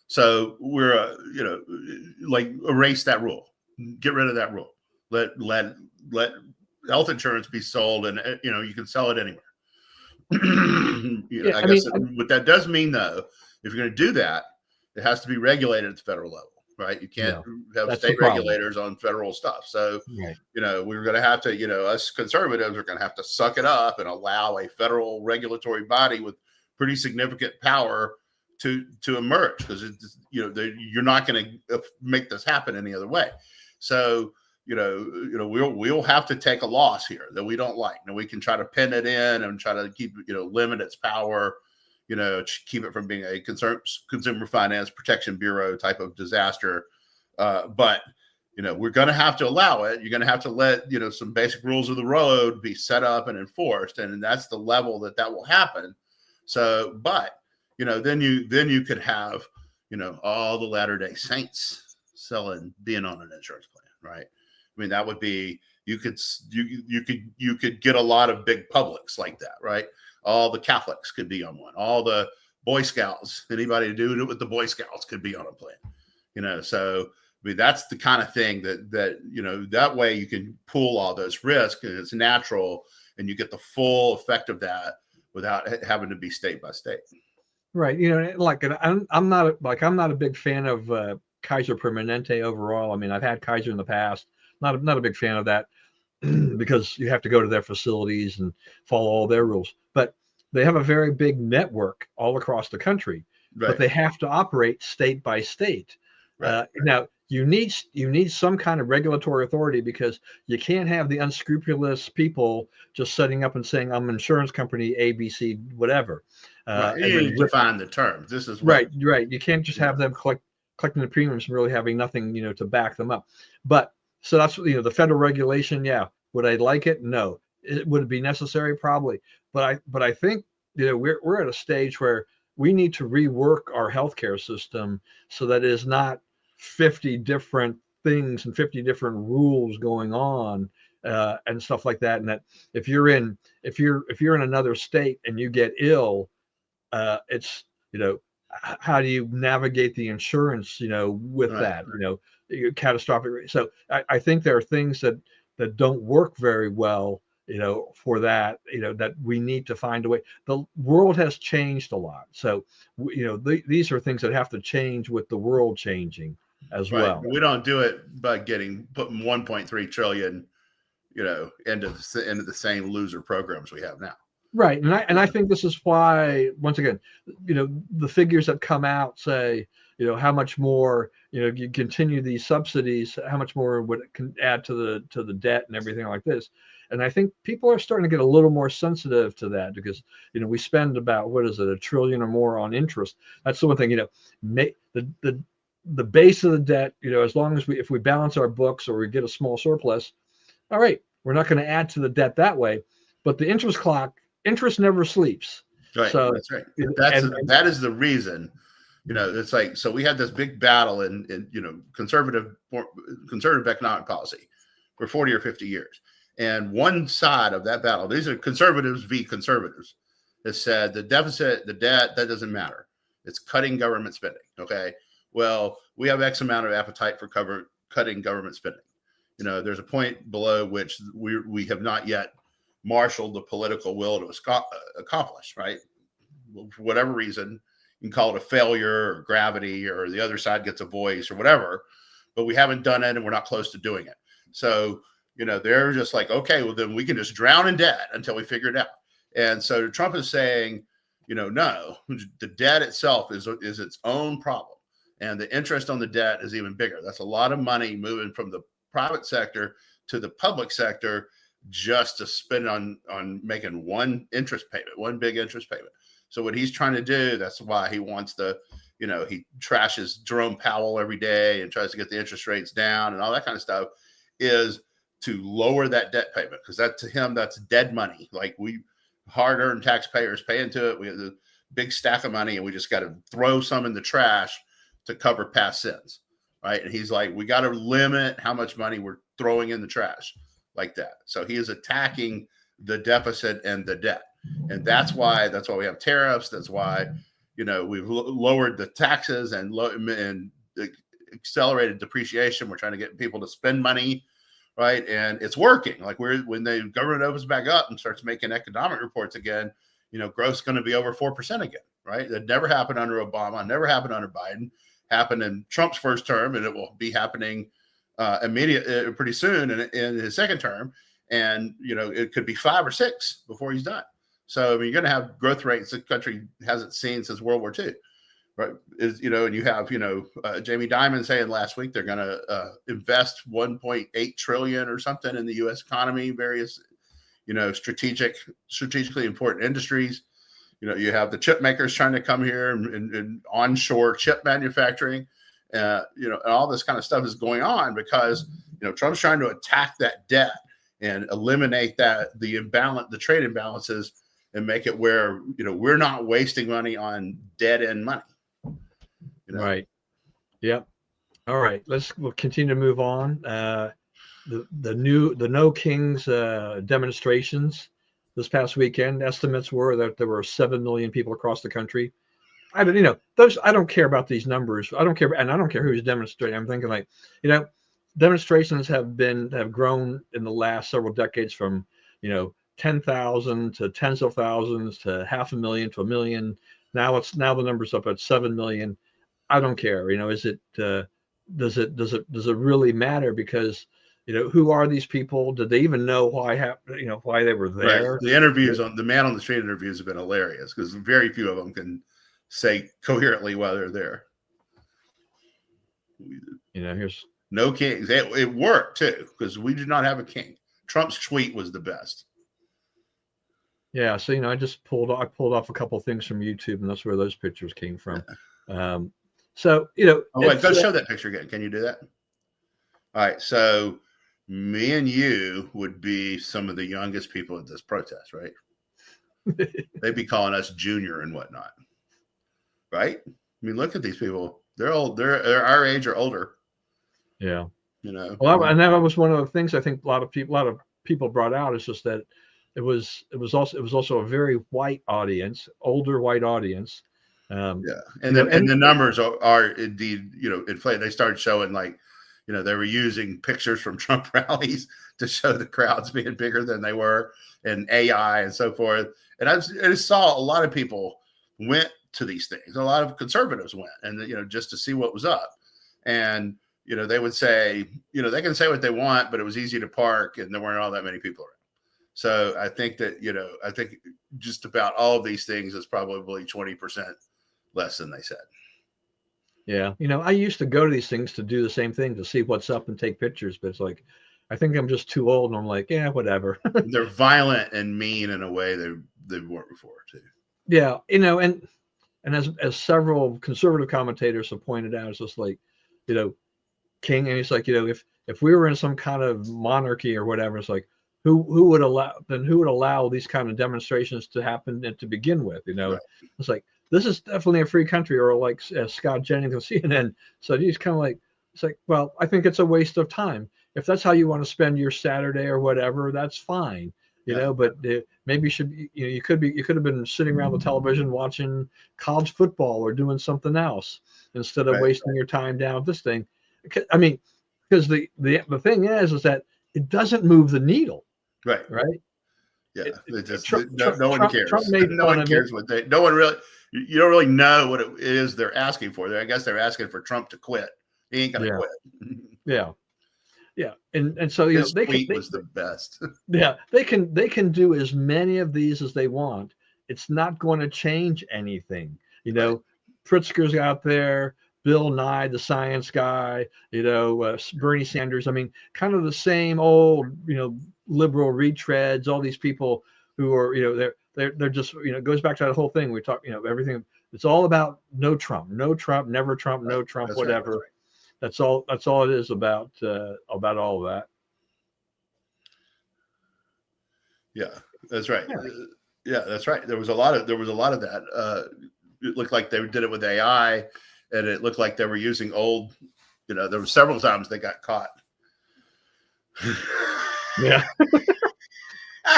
So we're like erase that rule, get rid of that rule. Let health insurance be sold, and you can sell it anywhere. I guess what that does mean, though, if you're going to do that, it has to be regulated at the federal level, right? You can't have state regulators on federal stuff. So, right. We're going to have to, us conservatives are going to have to suck it up and allow a federal regulatory body with pretty significant power to emerge, because you're not going to make this happen any other way. So, we'll have to take a loss here that we don't like. We can try to pin it in and try to keep, limit its power, keep it from being a Consumer Finance Protection Bureau type of disaster. But, we're going to have to allow it. You're going to have to let, some basic rules of the road be set up and enforced. And that's the level that will happen. So, but, then you could have, all the Latter-day Saints being on an insurance plan, right? I mean, that would be, you could get a lot of big publics like that, right? All the Catholics could be on one. All the Boy Scouts. Anybody doing it with the Boy Scouts could be on a plane. So I mean, that's the kind of thing that that way you can pool all those risks, and it's natural, and you get the full effect of that without having to be state by state. Right. Like I'm not a big fan of Kaiser Permanente overall. I mean, I've had Kaiser in the past. Not a big fan of that because you have to go to their facilities and follow all their rules. But they have a very big network all across the country, but they have to operate state by state. Now you need some kind of regulatory authority, because you can't have the unscrupulous people just setting up and saying, I'm an insurance company ABC whatever. And you need to define the terms. This is right. You can't just have them collecting the premiums and really having nothing to back them up. But so that's the federal regulation. Yeah, would I like it? No. Would it be necessary? Probably. But I think we're at a stage where we need to rework our healthcare system so that it is not 50 different things and 50 different rules going on and stuff like that. And that if you're in another state and you get ill, it's how do you navigate the insurance with that catastrophic. So I think there are things that don't work very well for that, that we need to find a way. The world has changed a lot. So, these are things that have to change with the world changing as well. We don't do it by putting 1.3 trillion, into the same loser programs we have now. Right. And I think this is why, once again, the figures that come out say, how much more, you continue these subsidies, how much more would it can add to the debt and everything like this. And I think people are starting to get a little more sensitive to that, because, we spend about, $1 trillion or more on interest. That's the one thing, the base of the debt, as long as if we balance our books or we get a small surplus, all right, we're not going to add to the debt that way. But the interest never sleeps. Right. So that's right. That is the reason, it's like, so we had this big battle in conservative economic policy for 40 or 50 years. And one side of that battle, these are conservatives v. conservatives, has said the deficit, the debt, that doesn't matter. It's cutting government spending. Okay. Well, we have X amount of appetite for cutting government spending. There's a point below which we have not yet marshaled the political will to accomplish, right? For whatever reason, you can call it a failure or gravity, or the other side gets a voice or whatever, but we haven't done it and we're not close to doing it. So, they're just like, okay, well, then we can just drown in debt until we figure it out. And so Trump is saying, no, the debt itself is its own problem. And the interest on the debt is even bigger. That's a lot of money moving from the private sector to the public sector just to spend on making one big interest payment. So what he's trying to do, that's why he wants he trashes Jerome Powell every day and tries to get the interest rates down and all that kind of stuff, is to lower that debt payment, because that, to him, that's dead money. Like, we hard-earned taxpayers pay into it. We have a big stack of money and we just got to throw some in the trash to cover past sins, right? And he's like, we got to limit how much money we're throwing in the trash like that. So he is attacking the deficit and the debt. And that's why we have tariffs. That's why, we've lowered the taxes and accelerated depreciation. We're trying to get people to spend money, right? And it's working. Like, when the government opens back up and starts making economic reports again, growth's going to be over 4% again, right? That never happened under Obama, never happened under Biden, happened in Trump's first term, and it will be happening pretty soon in his second term. And, it could be 5 or 6 before he's done. So, I mean, you're going to have growth rates the country hasn't seen since World War II, right? And you have, Jamie Dimon saying last week they're going to invest 1.8 trillion or something in the U.S. economy, various, strategically important industries. You have the chip makers trying to come here and onshore chip manufacturing. And all this kind of stuff is going on because, Trump's trying to attack that debt and eliminate the trade imbalances, and make it where, we're not wasting money on dead end money. Right. Yep. All right. We'll continue to move on. The No Kings demonstrations this past weekend, estimates were that there were 7 million people across the country I don't, you know, those, I don't care about these numbers. I don't care. And I don't care who's demonstrating. I'm thinking like, you know, demonstrations have grown in the last several decades from, you know, 10,000 to tens of thousands to 500,000 to 1 million. Now the number's up at 7 million. I don't care. You know, is it, does it really matter? Because, you know, who are these people? Did they even know why they were Right. there? The interviews on the man on the street interviews have been hilarious because very few of them can say coherently why they're there. You know, here's no kings. It worked too because we do not have a king. Trump's tweet was the best. Yeah, so you know, I pulled off a couple things from YouTube, and that's where those pictures came from. So you know, oh wait, go show that picture again. Can you do that? All right, so me and you would be some of the youngest people at this protest, right? They'd be calling us junior and whatnot, right? I mean, look at these people. They're old. They're our age or older. Yeah. You know. Well, and that was one of the things I think a lot of people brought out is just that it was also a very white audience, older white audience. Yeah, and the numbers are indeed, you know, inflated. They started showing like, you know, they were using pictures from Trump rallies to show the crowds being bigger than they were, and AI and so forth. And I saw a lot of people went to these things. A lot of conservatives went, and you know, just to see what was up. And you know, they would say, you know, they can say what they want, but it was easy to park, and there weren't all that many people around. So I think that, you know, I think just about all of these things is probably 20% less than they said. Yeah. You know, I used to go to these things to do the same thing, to see what's up and take pictures, but it's like, I think I'm just too old, and I'm like, yeah, whatever. They're violent and mean in a way they weren't before too. Yeah. You know, and as several conservative commentators have pointed out, it's just like, you know, king, and it's like, you know, if we were in some kind of monarchy or whatever, it's like, who would allow these kind of demonstrations to happen and to begin with? You know, right. It's like, this is definitely a free country, or like Scott Jennings on CNN. So he's kind of like, it's like, well, I think it's a waste of time. If that's how you want to spend your Saturday or whatever, that's fine. You know, but maybe you could have been sitting around the television watching college football or doing something else instead of wasting your time down with this thing. I mean, because the thing is that it doesn't move the needle. Right. Yeah. No one cares. No one cares what you don't really know what it is they're asking for. I guess they're asking for Trump to quit. He ain't gonna quit. Yeah. Yeah. And so, you know, tweet was the best. Yeah, they can do as many of these as they want. It's not going to change anything. You know, Pritzker's out there, Bill Nye, the science guy, you know, Bernie Sanders. I mean, kind of the same old, you know, liberal retreads, all these people who are, you know, they're just, you know, it goes back to that whole thing. We talk, you know, everything. It's all about no Trump, never Trump, no Trump, that's whatever. Right. That's all it is about all of that. Yeah, that's right. Yeah, that's right. There was a lot of that. It looked like they did it with AI, and it looked like they were using old, you know, there were several times they got caught. Yeah.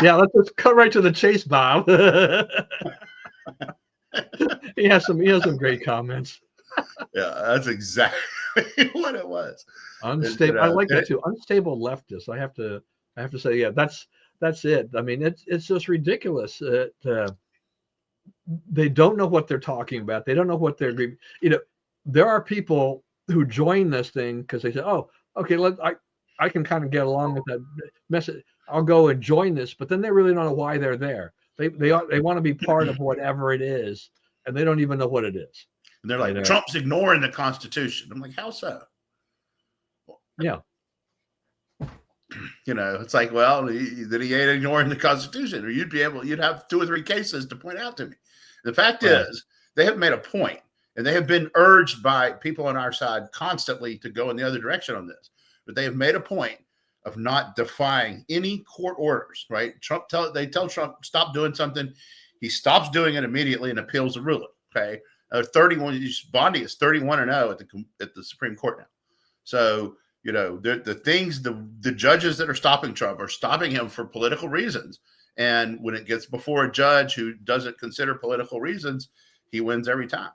Yeah, let's just cut right to the chase, Bob. He has some great comments. Yeah, that's exactly what it was. Unstable. I like that too. Unstable leftist. I have to say, yeah, that's it. I mean, it's just ridiculous. They don't know what they're talking about. They don't know what they're, you know, there are people who join this thing because they say, oh, okay, I can kind of get along with that message. I'll go and join this, but then they really don't know why they're there. They want to be part of whatever it is, and they don't even know what it is. And they're like, you know? Trump's ignoring the Constitution. I'm like, how so? Yeah. You know, it's like, well, that he ain't ignoring the Constitution, or you'd have 2 or 3 cases to point out to me. The fact is, they have made a point, and they have been urged by people on our side constantly to go in the other direction on this. But they have made a point of not defying any court orders, right? They tell Trump, stop doing something. He stops doing it immediately and appeals the ruling. Okay. 31, Bondi is 31-0 at the Supreme Court now. So, you know, the judges that are stopping Trump are stopping him for political reasons. And when it gets before a judge who doesn't consider political reasons, he wins every time.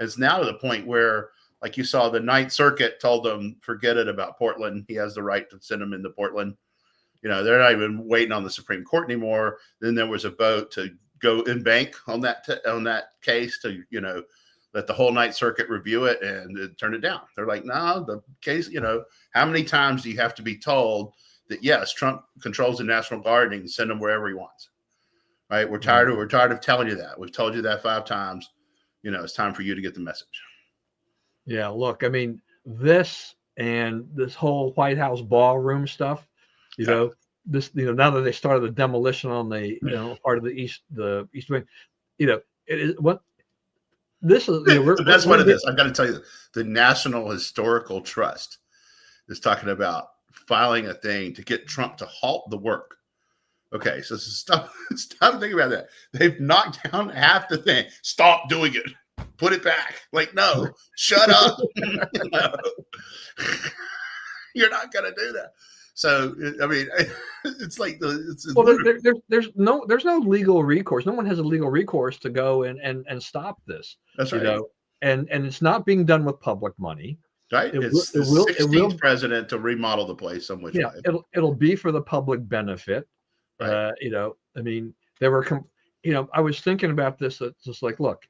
It's now to the point where, like you saw, the Ninth Circuit told them, forget it about Portland. He has the right to send them into Portland. They're not even waiting on the Supreme Court anymore. Then there was a vote to go in bank on that case to, let the whole Ninth Circuit review it and turn it down. They're like, no, the case, how many times do you have to be told that, yes, Trump controls the National Guard and can send them wherever he wants? Right? We're tired of telling you that. We've told you that 5 times. It's time for you to get the message. Yeah, look, I mean, this and this whole White House ballroom stuff, now that they started the demolition on the part of the east wing, it is what this is. The best part of this, I've got to tell you, the National Historical Trust is talking about filing a thing to get Trump to halt the work. Okay, so stop thinking about that. They've knocked down half the thing. Stop doing it. Put it back. Like, no, shut up. You're not going to do that. So, I mean, it's like there's no legal recourse. No one has a legal recourse to go and stop this. That's right. And it's not being done with public money. Right. It's the 16th president to remodel the place some which way. It'll be for the public benefit. Right. I mean, there were, I was thinking about this. It's just like, look,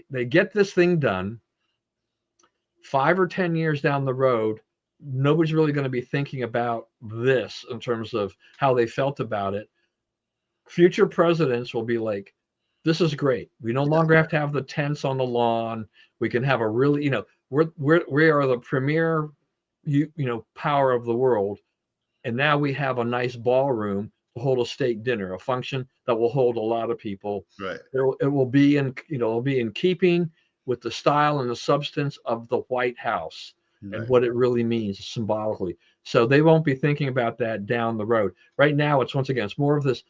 they get this thing done 5 or 10 years down the road. Nobody's really going to be thinking about this in terms of how they felt about it. Future presidents will be like, this is great. We no longer have to have the tents on the lawn. We can have a really, we are the premier, power of the world. And now we have a nice ballroom to hold a state dinner, a function that will hold a lot of people. Right. It will be in keeping with the style and the substance of the White House. Right. And what it really means symbolically. So they won't be thinking about that down the road. Right now, it's once again, it's more of this.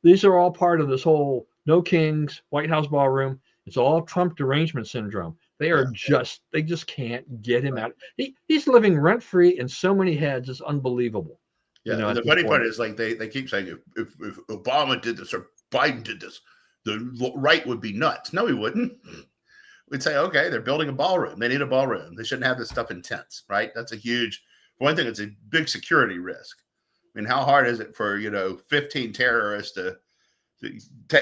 These are all part of this whole no kings, White House ballroom. It's all Trump derangement syndrome. They are they just can't get him out. He's living rent free in so many heads. It's unbelievable. Yeah. And the funny part is, like, they keep saying if Obama did this or Biden did this, the right would be nuts. No, he wouldn't. We'd say, okay, they're building a ballroom. They need a ballroom. They shouldn't have this stuff in tents, right? That's a huge, for one thing, it's a big security risk. I mean, how hard is it for, 15 terrorists to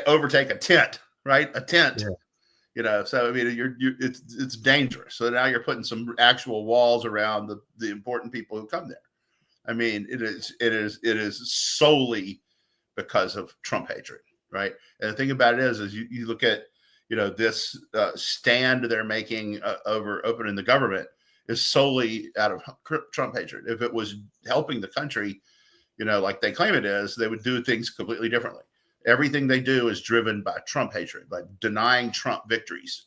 overtake a tent, right? A tent, so, I mean, it's dangerous. So now you're putting some actual walls around the important people who come there. I mean, it is solely because of Trump hatred, right? And the thing about it is you look at, this stand they're making over opening the government is solely out of Trump hatred. If it was helping the country, like they claim it is, they would do things completely differently. Everything they do is driven by Trump hatred, by denying Trump victories,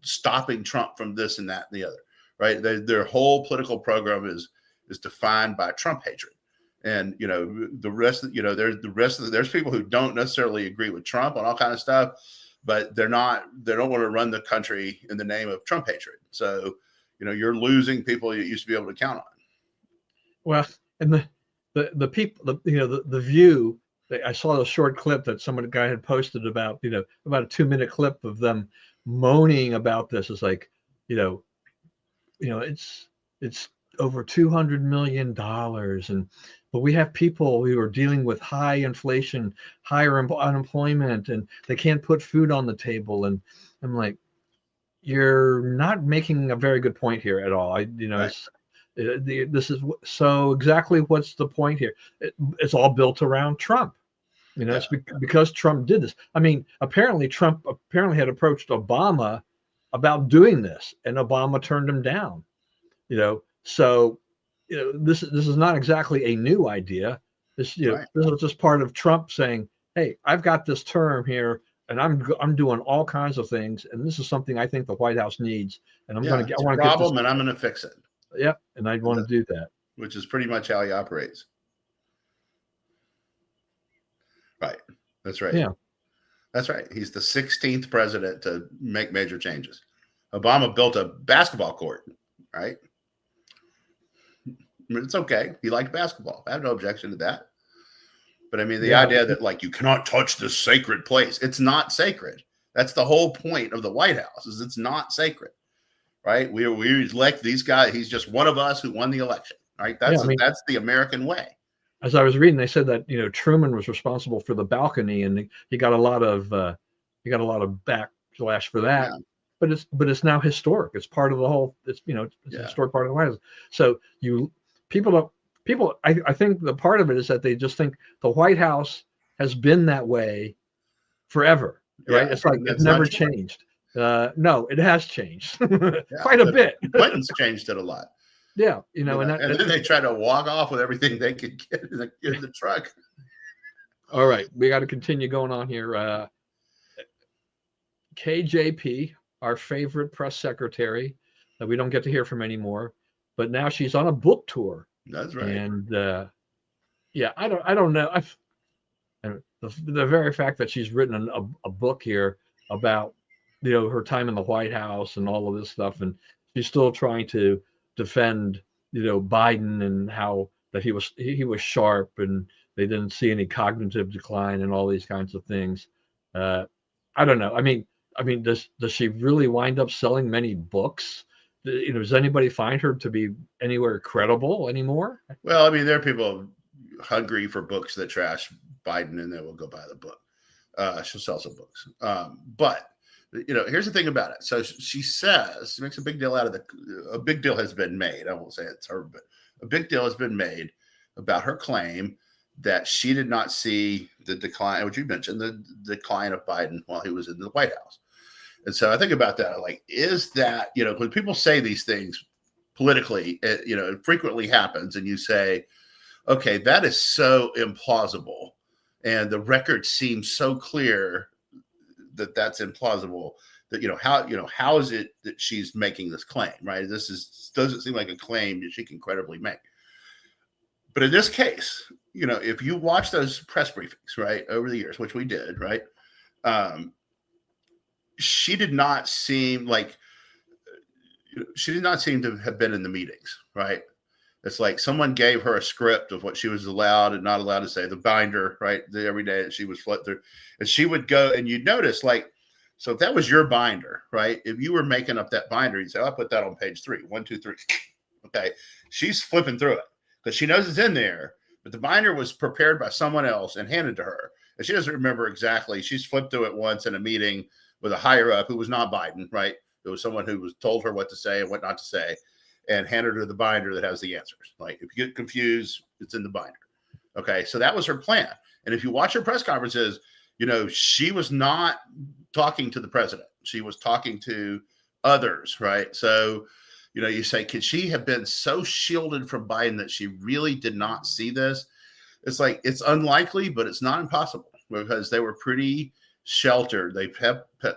stopping Trump from this and that and the other, right? Their whole political program is defined by Trump hatred. And, the rest, there's people who don't necessarily agree with Trump on all kinds of stuff, but they don't want to run the country in the name of Trump hatred. So, you're losing people you used to be able to count on. Well, and the people, the View, I saw a short clip that a guy had posted about, about a 2-minute clip of them moaning about this. It's like, it's over $200 million. But we have people who are dealing with high inflation, higher unemployment, and they can't put food on the table. And I'm like, you're not making a very good point here at all. Right. This is so exactly what's the point here. It's all built around Trump. It's because Trump did this. I mean, apparently Trump had approached Obama about doing this, and Obama turned him down. So. This is not exactly a new idea. This is just part of Trump saying, "Hey, I've got this term here, and I'm doing all kinds of things, and this is something I think the White House needs, and I'm going to get a problem, and I'm going to fix it." Yep, and I want to do that, which is pretty much how he operates. Right. That's right. Yeah, that's right. He's the 16th president to make major changes. Obama built a basketball court, right? It's okay. He liked basketball. I have no objection to that. But I mean, the idea that, like, you cannot touch this sacred place. It's not sacred. That's the whole point of the White House, is it's not sacred, right? We elect these guys. He's just one of us who won the election, right? Yeah, I mean, That's the American way. as I was reading, they said that Truman was responsible for the balcony, and he got a lot of backlash for that. Yeah. But it's now historic. It's part of the whole. It's a historic part of the White House. So I think the part of it is that they just think the White House has been that way forever, right? It's like it's never changed. No, it has changed quite a bit. Clinton's changed it a lot. Yeah, and then they try to walk off with everything they could get in the truck. All right, we got to continue going on here. KJP, our favorite press secretary, that we don't get to hear from anymore, but now she's on a book tour. That's right. And I don't know. And the very fact that she's written a book here about her time in the White House and all of this stuff, and she's still trying to defend Biden and how that he was sharp and they didn't see any cognitive decline and all these kinds of things. I don't know. I mean, does she really wind up selling many books? Does anybody find her to be anywhere credible anymore? Well, I mean, there are people hungry for books that trash Biden, and they will go buy the book. She'll sell some books. But here's the thing about it. So she makes a big deal out of a big deal has been made. I won't say it's her, but a big deal has been made about her claim that she did not see the decline, which you mentioned, the decline of Biden while he was in the White House. And so I think about that. Like, is that, when people say these things politically, it frequently happens, and you say, okay, that is so implausible. And the record seems so clear that that's implausible, that, how is it that she's making this claim, right? Doesn't seem like a claim that she can credibly make. But in this case, if you watch those press briefings, right, over the years, which we did, right, she did not seem to have been in the meetings, right? It's like someone gave her a script of what she was allowed and not allowed to say, the binder, right? Every day that she was flipped through, and she would go, and you'd notice, so if that was your binder, right? If you were making up that binder, you'd say, I'll put that on page 3, 1, 2, 3. Okay. She's flipping through it because she knows it's in there, but the binder was prepared by someone else and handed to her. And she doesn't remember exactly. She's flipped through it once in a meeting with a higher up who was not Biden, right? It was someone who was told her what to say and what not to say, and handed her the binder that has the answers. Like, if you get confused, it's in the binder. Okay. So that was her plan. And if you watch her press conferences, she was not talking to the president. She was talking to others, right? So, you say, could she have been so shielded from Biden that she really did not see this? It's like, it's unlikely, but it's not impossible, because they were pretty sheltered. They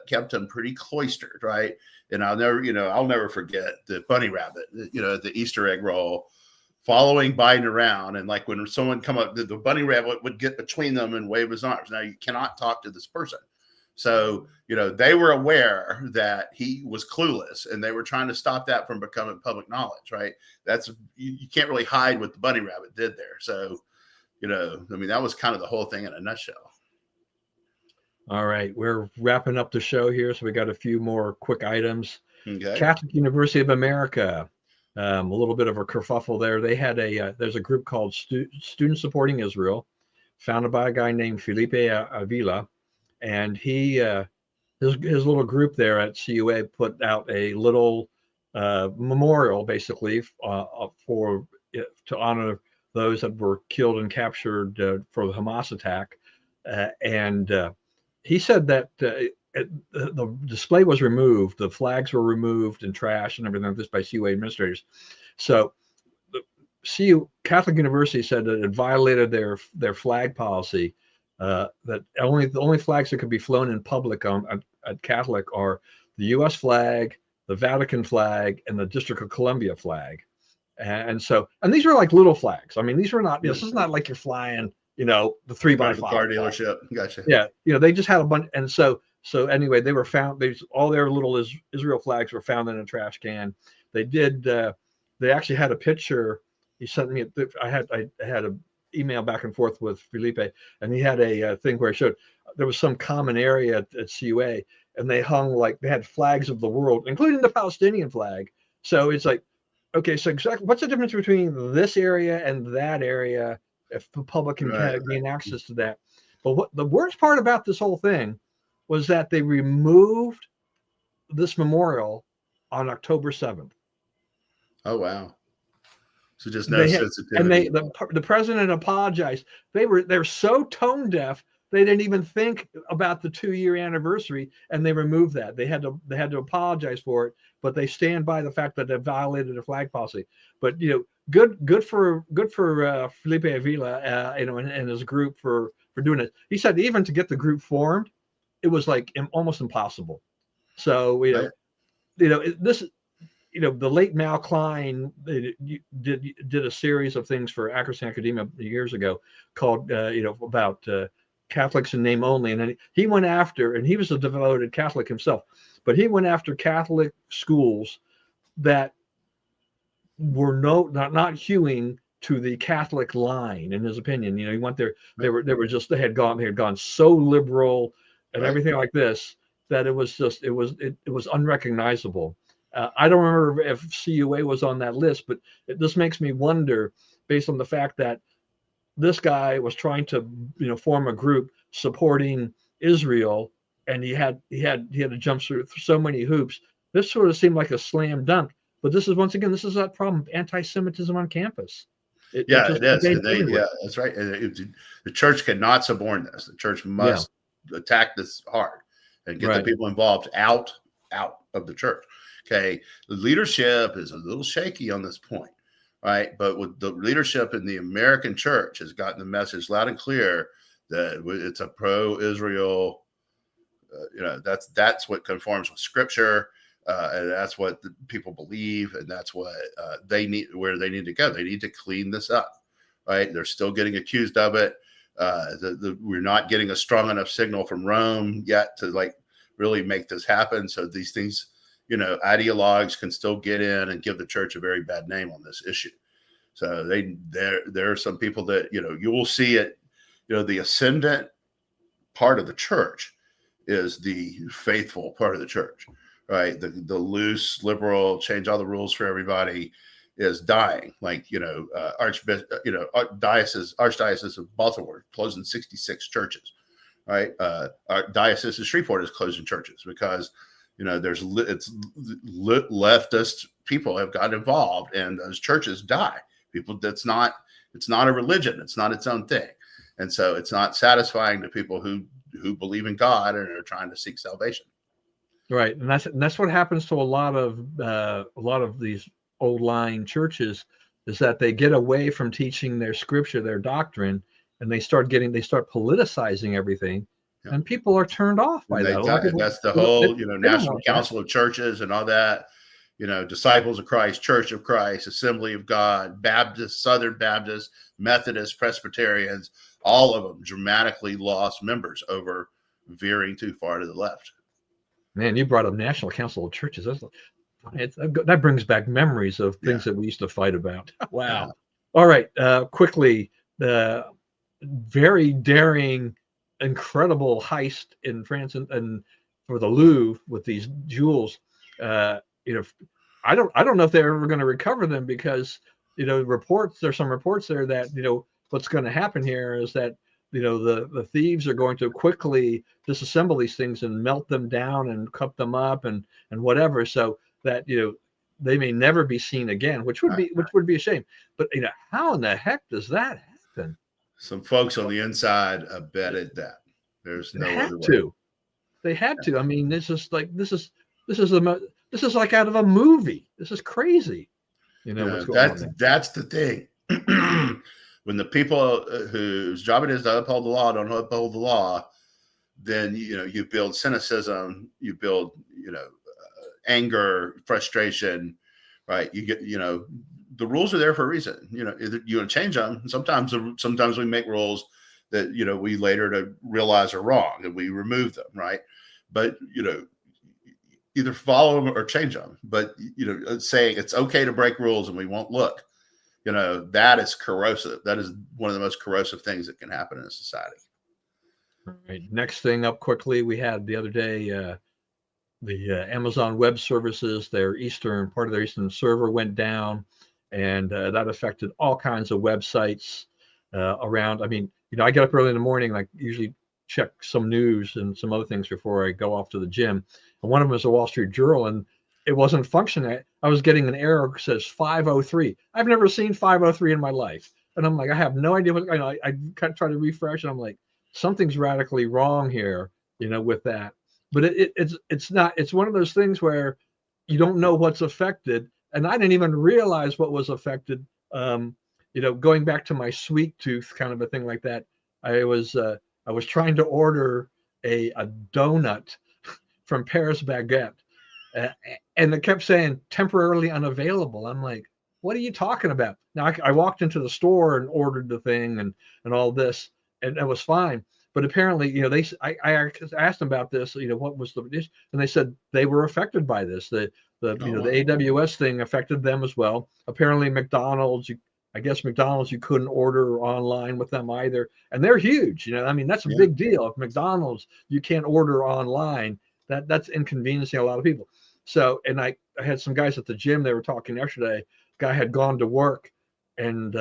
kept them pretty cloistered, right? And I'll never forget the bunny rabbit, the Easter egg roll, following Biden around. And like, when someone come up, the bunny rabbit would get between them and wave his arms. Now, you cannot talk to this person. So, they were aware that he was clueless, and they were trying to stop that from becoming public knowledge, right? You can't really hide what the bunny rabbit did there. So, that was kind of the whole thing in a nutshell. All right, we're wrapping up the show here, so we got a few more quick items. Okay. Catholic University of America, a little bit of a kerfuffle there. They had there's a group called Students Supporting Israel, founded by a guy named Felipe Avila, and his little group there at CUA put out a little memorial, basically, to honor those that were killed and captured for the Hamas attack, and he said that the display was removed, the flags were removed and trashed and everything like this by CUA administrators. So the Catholic University said that it violated their flag policy, that the only flags that could be flown in public at Catholic are the U.S. flag, the Vatican flag, and the District of Columbia flag. And these were like little flags. I mean, these were not, this is not like you're flying, the 3x5 car dealership. Gotcha. Yeah. They just had a bunch. And so anyway, they were found, all their little Israel flags were found in a trash can. They actually had a picture. He sent me, I had an email back and forth with Felipe, and he had a thing where he showed there was some common area at CUA, and they hung like they had flags of the world, including the Palestinian flag. So it's like, okay, so exactly what's the difference between this area and that area if the public can Right. gain access to that? But what the worst part about this whole thing was that they removed this memorial on October 7th. Oh wow. So just no They had, and sensitivity. the president apologized. They're so tone deaf they didn't even think about the 2-year anniversary, and they removed that. They had to apologize for it, but they stand by the fact that they violated the flag policy. But good for Felipe Avila, and his group for doing it. He said even to get the group formed, it was like almost impossible. So Right. this the late Mal Klein did a series of things for Accuracy Academia years ago called about Catholics in name only, and then he went after, and he was a devoted Catholic himself, but he went after Catholic schools that were not hewing to the Catholic line. In his opinion, he went there. They had gone so liberal and Right. everything like this that it was unrecognizable. I don't remember if CUA was on that list, but this makes me wonder, based on the fact that this guy was trying to form a group supporting Israel, and he had to jump through so many hoops. This sort of seemed like a slam dunk, but this is that problem: anti-Semitism on campus. It Yeah, just it is. pervades And everywhere. that's right. And the church cannot suborn this. The church must attack this hard and get the Right. people involved out of the church. Okay. The leadership is a little shaky on this point, right? But with the leadership in the American church has gotten the message loud and clear that it's a pro-Israel. That's what conforms with Scripture. And that's what the people believe, and that's what where they need to go. They need to clean this up, right? They're still getting accused of it. We're not getting a strong enough signal from Rome yet to really make this happen. So these things, ideologues can still get in and give the church a very bad name on this issue. So there are some people that you will see it. The ascendant part of the church is the faithful part of the church. Right, the loose liberal, change all the rules for everybody is dying. Archdiocese of Baltimore closing 66 churches. Right, our diocese of Shreveport is closing churches because leftist people have gotten involved, and those churches die. It's not a religion. It's not its own thing, and so it's not satisfying to people who believe in God and are trying to seek salvation. Right, and that's what happens to a lot of these old line churches, is that they get away from teaching their scripture, their doctrine, and they start politicizing everything, Yeah. and people are turned off by that. A lot of people, that's the whole, they don't National want that. Council of Churches and all that, Disciples of Christ, Church of Christ, Assembly of God, Baptist, Southern Baptist, Methodist, Presbyterians, all of them dramatically lost members over veering too far to the left. Man, you brought up National Council of Churches. That brings back memories of things that we used to fight about. Wow. Yeah. All right, quickly, the very daring, incredible heist in France and for the Louvre with these jewels. I don't know if they're ever going to recover them, because there's some reports there that what's going to happen here is that the thieves are going to quickly disassemble these things and melt them down and cut them up and whatever, so that they may never be seen again, which would be a shame. But how in the heck does that happen? Some folks on the inside abetted that. There's no other way. They had to. I mean, this is like out of a movie. This is crazy. What's going on there. That's the thing. When the people whose job it is to uphold the law don't uphold the law, then you build cynicism, you build anger, frustration, right? You get the rules are there for a reason. Either you want to change them. Sometimes we make rules that we later to realize are wrong and we remove them, right? But either follow them or change them. But saying it's okay to break rules and we won't look. That is corrosive. That is one of the most corrosive things that can happen in a society. All right. Next thing up quickly, we had the other day, Amazon Web Services, their part of their Eastern server went down, and that affected all kinds of websites around. I mean, I get up early in the morning, like usually check some news and some other things before I go off to the gym. And one of them is the Wall Street Journal, and it wasn't functioning. I was getting an error that says 503. I've never seen 503 in my life, and I'm like, I have no idea what. I kind of try to refresh, and I'm like, something's radically wrong here, with that. But it's not. It's one of those things where you don't know what's affected, and I didn't even realize what was affected. Going back to my sweet tooth kind of a thing like that. I was trying to order a donut from Paris Baguette, and it kept saying temporarily unavailable. I'm like, what are you talking about? Now I walked into the store and ordered the thing and all this, and it was fine. But apparently, I asked them about this. What was the issue? And they said they were affected by this. The Wow. the AWS thing affected them as well. Apparently, McDonald's. I guess McDonald's, you couldn't order online with them either, and they're huge. I mean, that's a big deal. If McDonald's, you can't order online, that's inconveniencing a lot of people. So, and I had some guys at the gym. They were talking yesterday. Guy had gone to work, and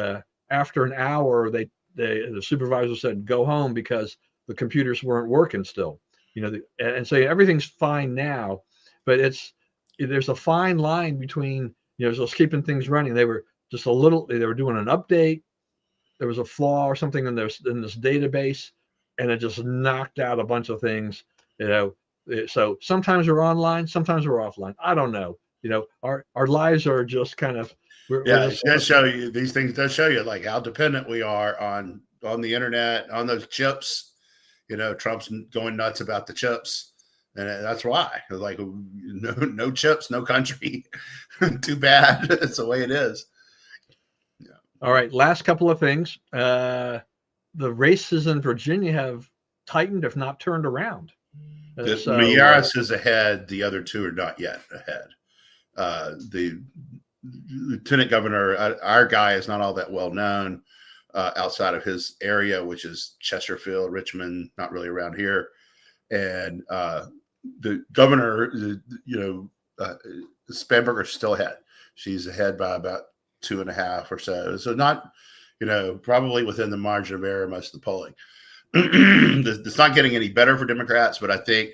after an hour, the supervisor said, go home because the computers weren't working still, and so everything's fine now, but there's a fine line between, just keeping things running. They were doing an update. There was a flaw or something in this database, and it just knocked out a bunch of things, so sometimes we're online, sometimes we're offline. I don't know. Our lives are just kind of, it does show you these things. Does show you like how dependent we are on the internet, on those chips. Trump's going nuts about the chips, and that's why. Like, no chips, no country. Too bad. It's the way it is. Yeah. All right. Last couple of things. The races in Virginia have tightened, if not turned around. Mayeras is ahead. The other two are not yet ahead. The lieutenant governor, our guy, is not all that well known outside of his area, which is Chesterfield, Richmond, not really around here. And the governor, Spanberger is still ahead. She's ahead by about 2.5 or so. So not, probably within the margin of error, most of the polling. It's not getting any better for Democrats, but I think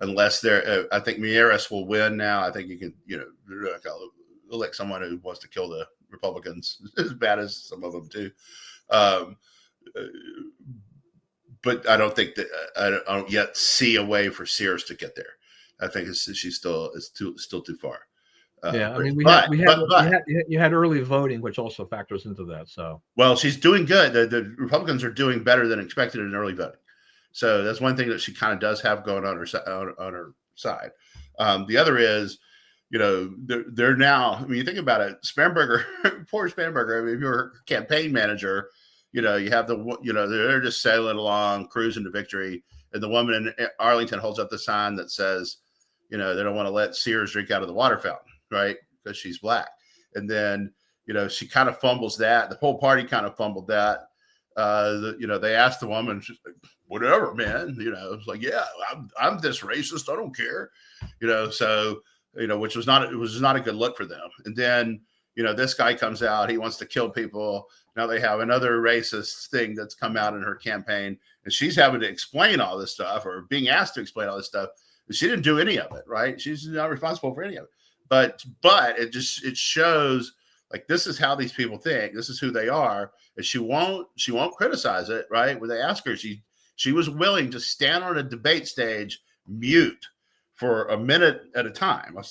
unless I think Mayeras will win now. I think you can, elect someone who wants to kill the Republicans as bad as some of them do. But I don't think that I don't yet see a way for Sears to get there. I think she's still too far. Yeah, I mean, you had early voting, which also factors into that. So, well, she's doing good. The Republicans are doing better than expected in early voting. So that's one thing that she kind of does have going on her side. The other is, they're now. I mean, you think about it, Spanberger, poor Spanberger. I mean, if you're a campaign manager, you have they're just sailing along, cruising to victory, and the woman in Arlington holds up the sign that says, they don't want to let Sears drink out of the water fountain, right? Because she's black. And then, she kind of fumbles that. The whole party kind of fumbled that. They asked the woman, she's like, whatever, man. It's like, yeah, I'm this racist. I don't care. So, which was not a good look for them. And then, this guy comes out, he wants to kill people. Now they have another racist thing that's come out in her campaign, and she's having to explain all this stuff, or being asked to explain all this stuff. She didn't do any of it, right? She's not responsible for any of it. But it shows, like, this is how these people think. This is who they are. And she won't criticize it, right? When they ask her, she was willing to stand on a debate stage, mute for a minute at a time, a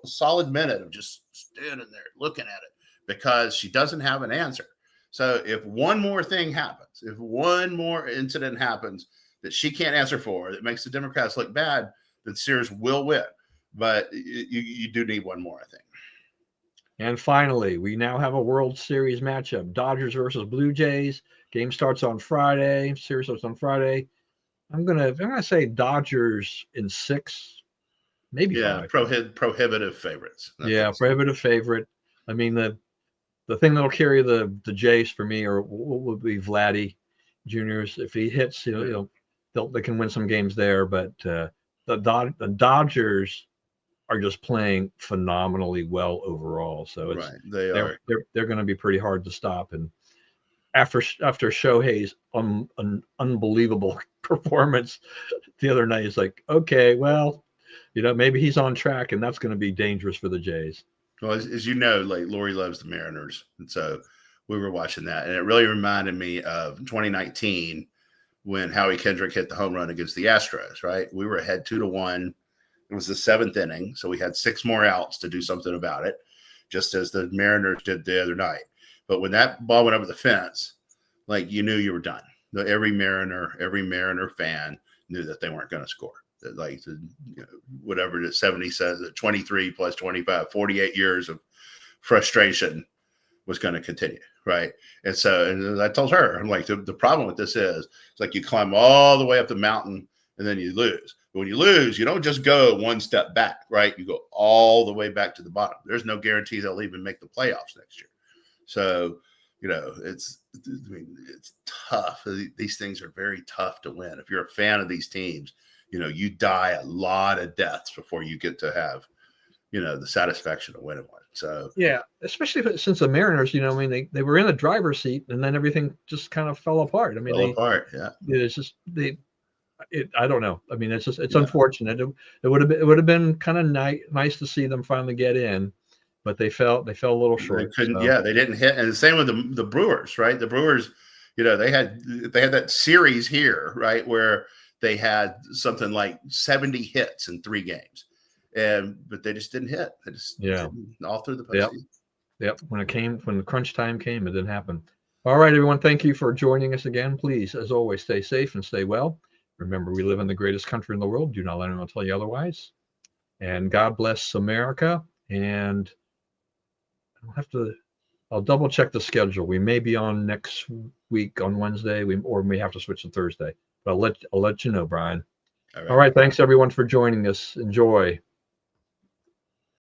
solid minute of just standing there looking at it, because she doesn't have an answer. So if one more thing happens, if one more incident happens that she can't answer for, that makes the Democrats look bad, then Sears will win. But you do need one more, I think. And finally, we now have a World Series matchup: Dodgers versus Blue Jays. Game starts on Friday. Series starts on Friday. I'm gonna say Dodgers in 6, maybe 5. Prohibitive favorites. Prohibitive favorite. I mean, the thing that'll carry the Jays for me will be Vladdy Jr.'s. If he hits, they can win some games there. But the Dodgers, are just playing phenomenally well overall. So it's Right. They they're are. they're going to be pretty hard to stop. And after Shohei's an unbelievable performance the other night, it's like, okay, well, maybe he's on track, and that's going to be dangerous for the Jays. Well, as you know, like Lori loves the Mariners, and so we were watching that, and it really reminded me of 2019 when Howie Kendrick hit the home run against the Astros. Right, we were ahead 2-1. It was the 7th inning, so we had 6 more outs to do something about it, just as the Mariners did the other night. But when that ball went over the fence, like you knew you were done. Every Mariner fan knew that they weren't going to score. Like whatever the 70 says, 23 plus 25, 48 years of frustration was going to continue, right? And so, and I told her, I'm like, the problem with this is, it's like you climb all the way up the mountain and then you lose. But when you lose, you don't just go one step back, right? You go all the way back to the bottom. There's no guarantee they'll even make the playoffs next year. So, it's tough. These things are very tough to win. If you're a fan of these teams, you die a lot of deaths before you get to have, the satisfaction of winning one. So yeah, especially since the Mariners, they were in the driver's seat, and then everything just kind of fell apart. I mean, fell apart. Yeah, it's just I don't know. I mean, it's unfortunate. It would have been kind of nice to see them finally get in, but they fell a little short. They couldn't. So. Yeah, they didn't hit. And the same with the Brewers, right? The Brewers, they had that series here, right, where they had something like 70 hits in 3 games, but they just didn't hit. They just all through the postseason. Yep. When the crunch time came, it didn't happen. All right, everyone. Thank you for joining us again. Please, as always, stay safe and stay well. Remember, we live in the greatest country in the world. Do not let anyone tell you otherwise. And God bless America. And I'll double check the schedule. We may be on next week on Wednesday, or we may have to switch to Thursday. But I'll let you know, Brian. All right. Thanks everyone for joining us. Enjoy.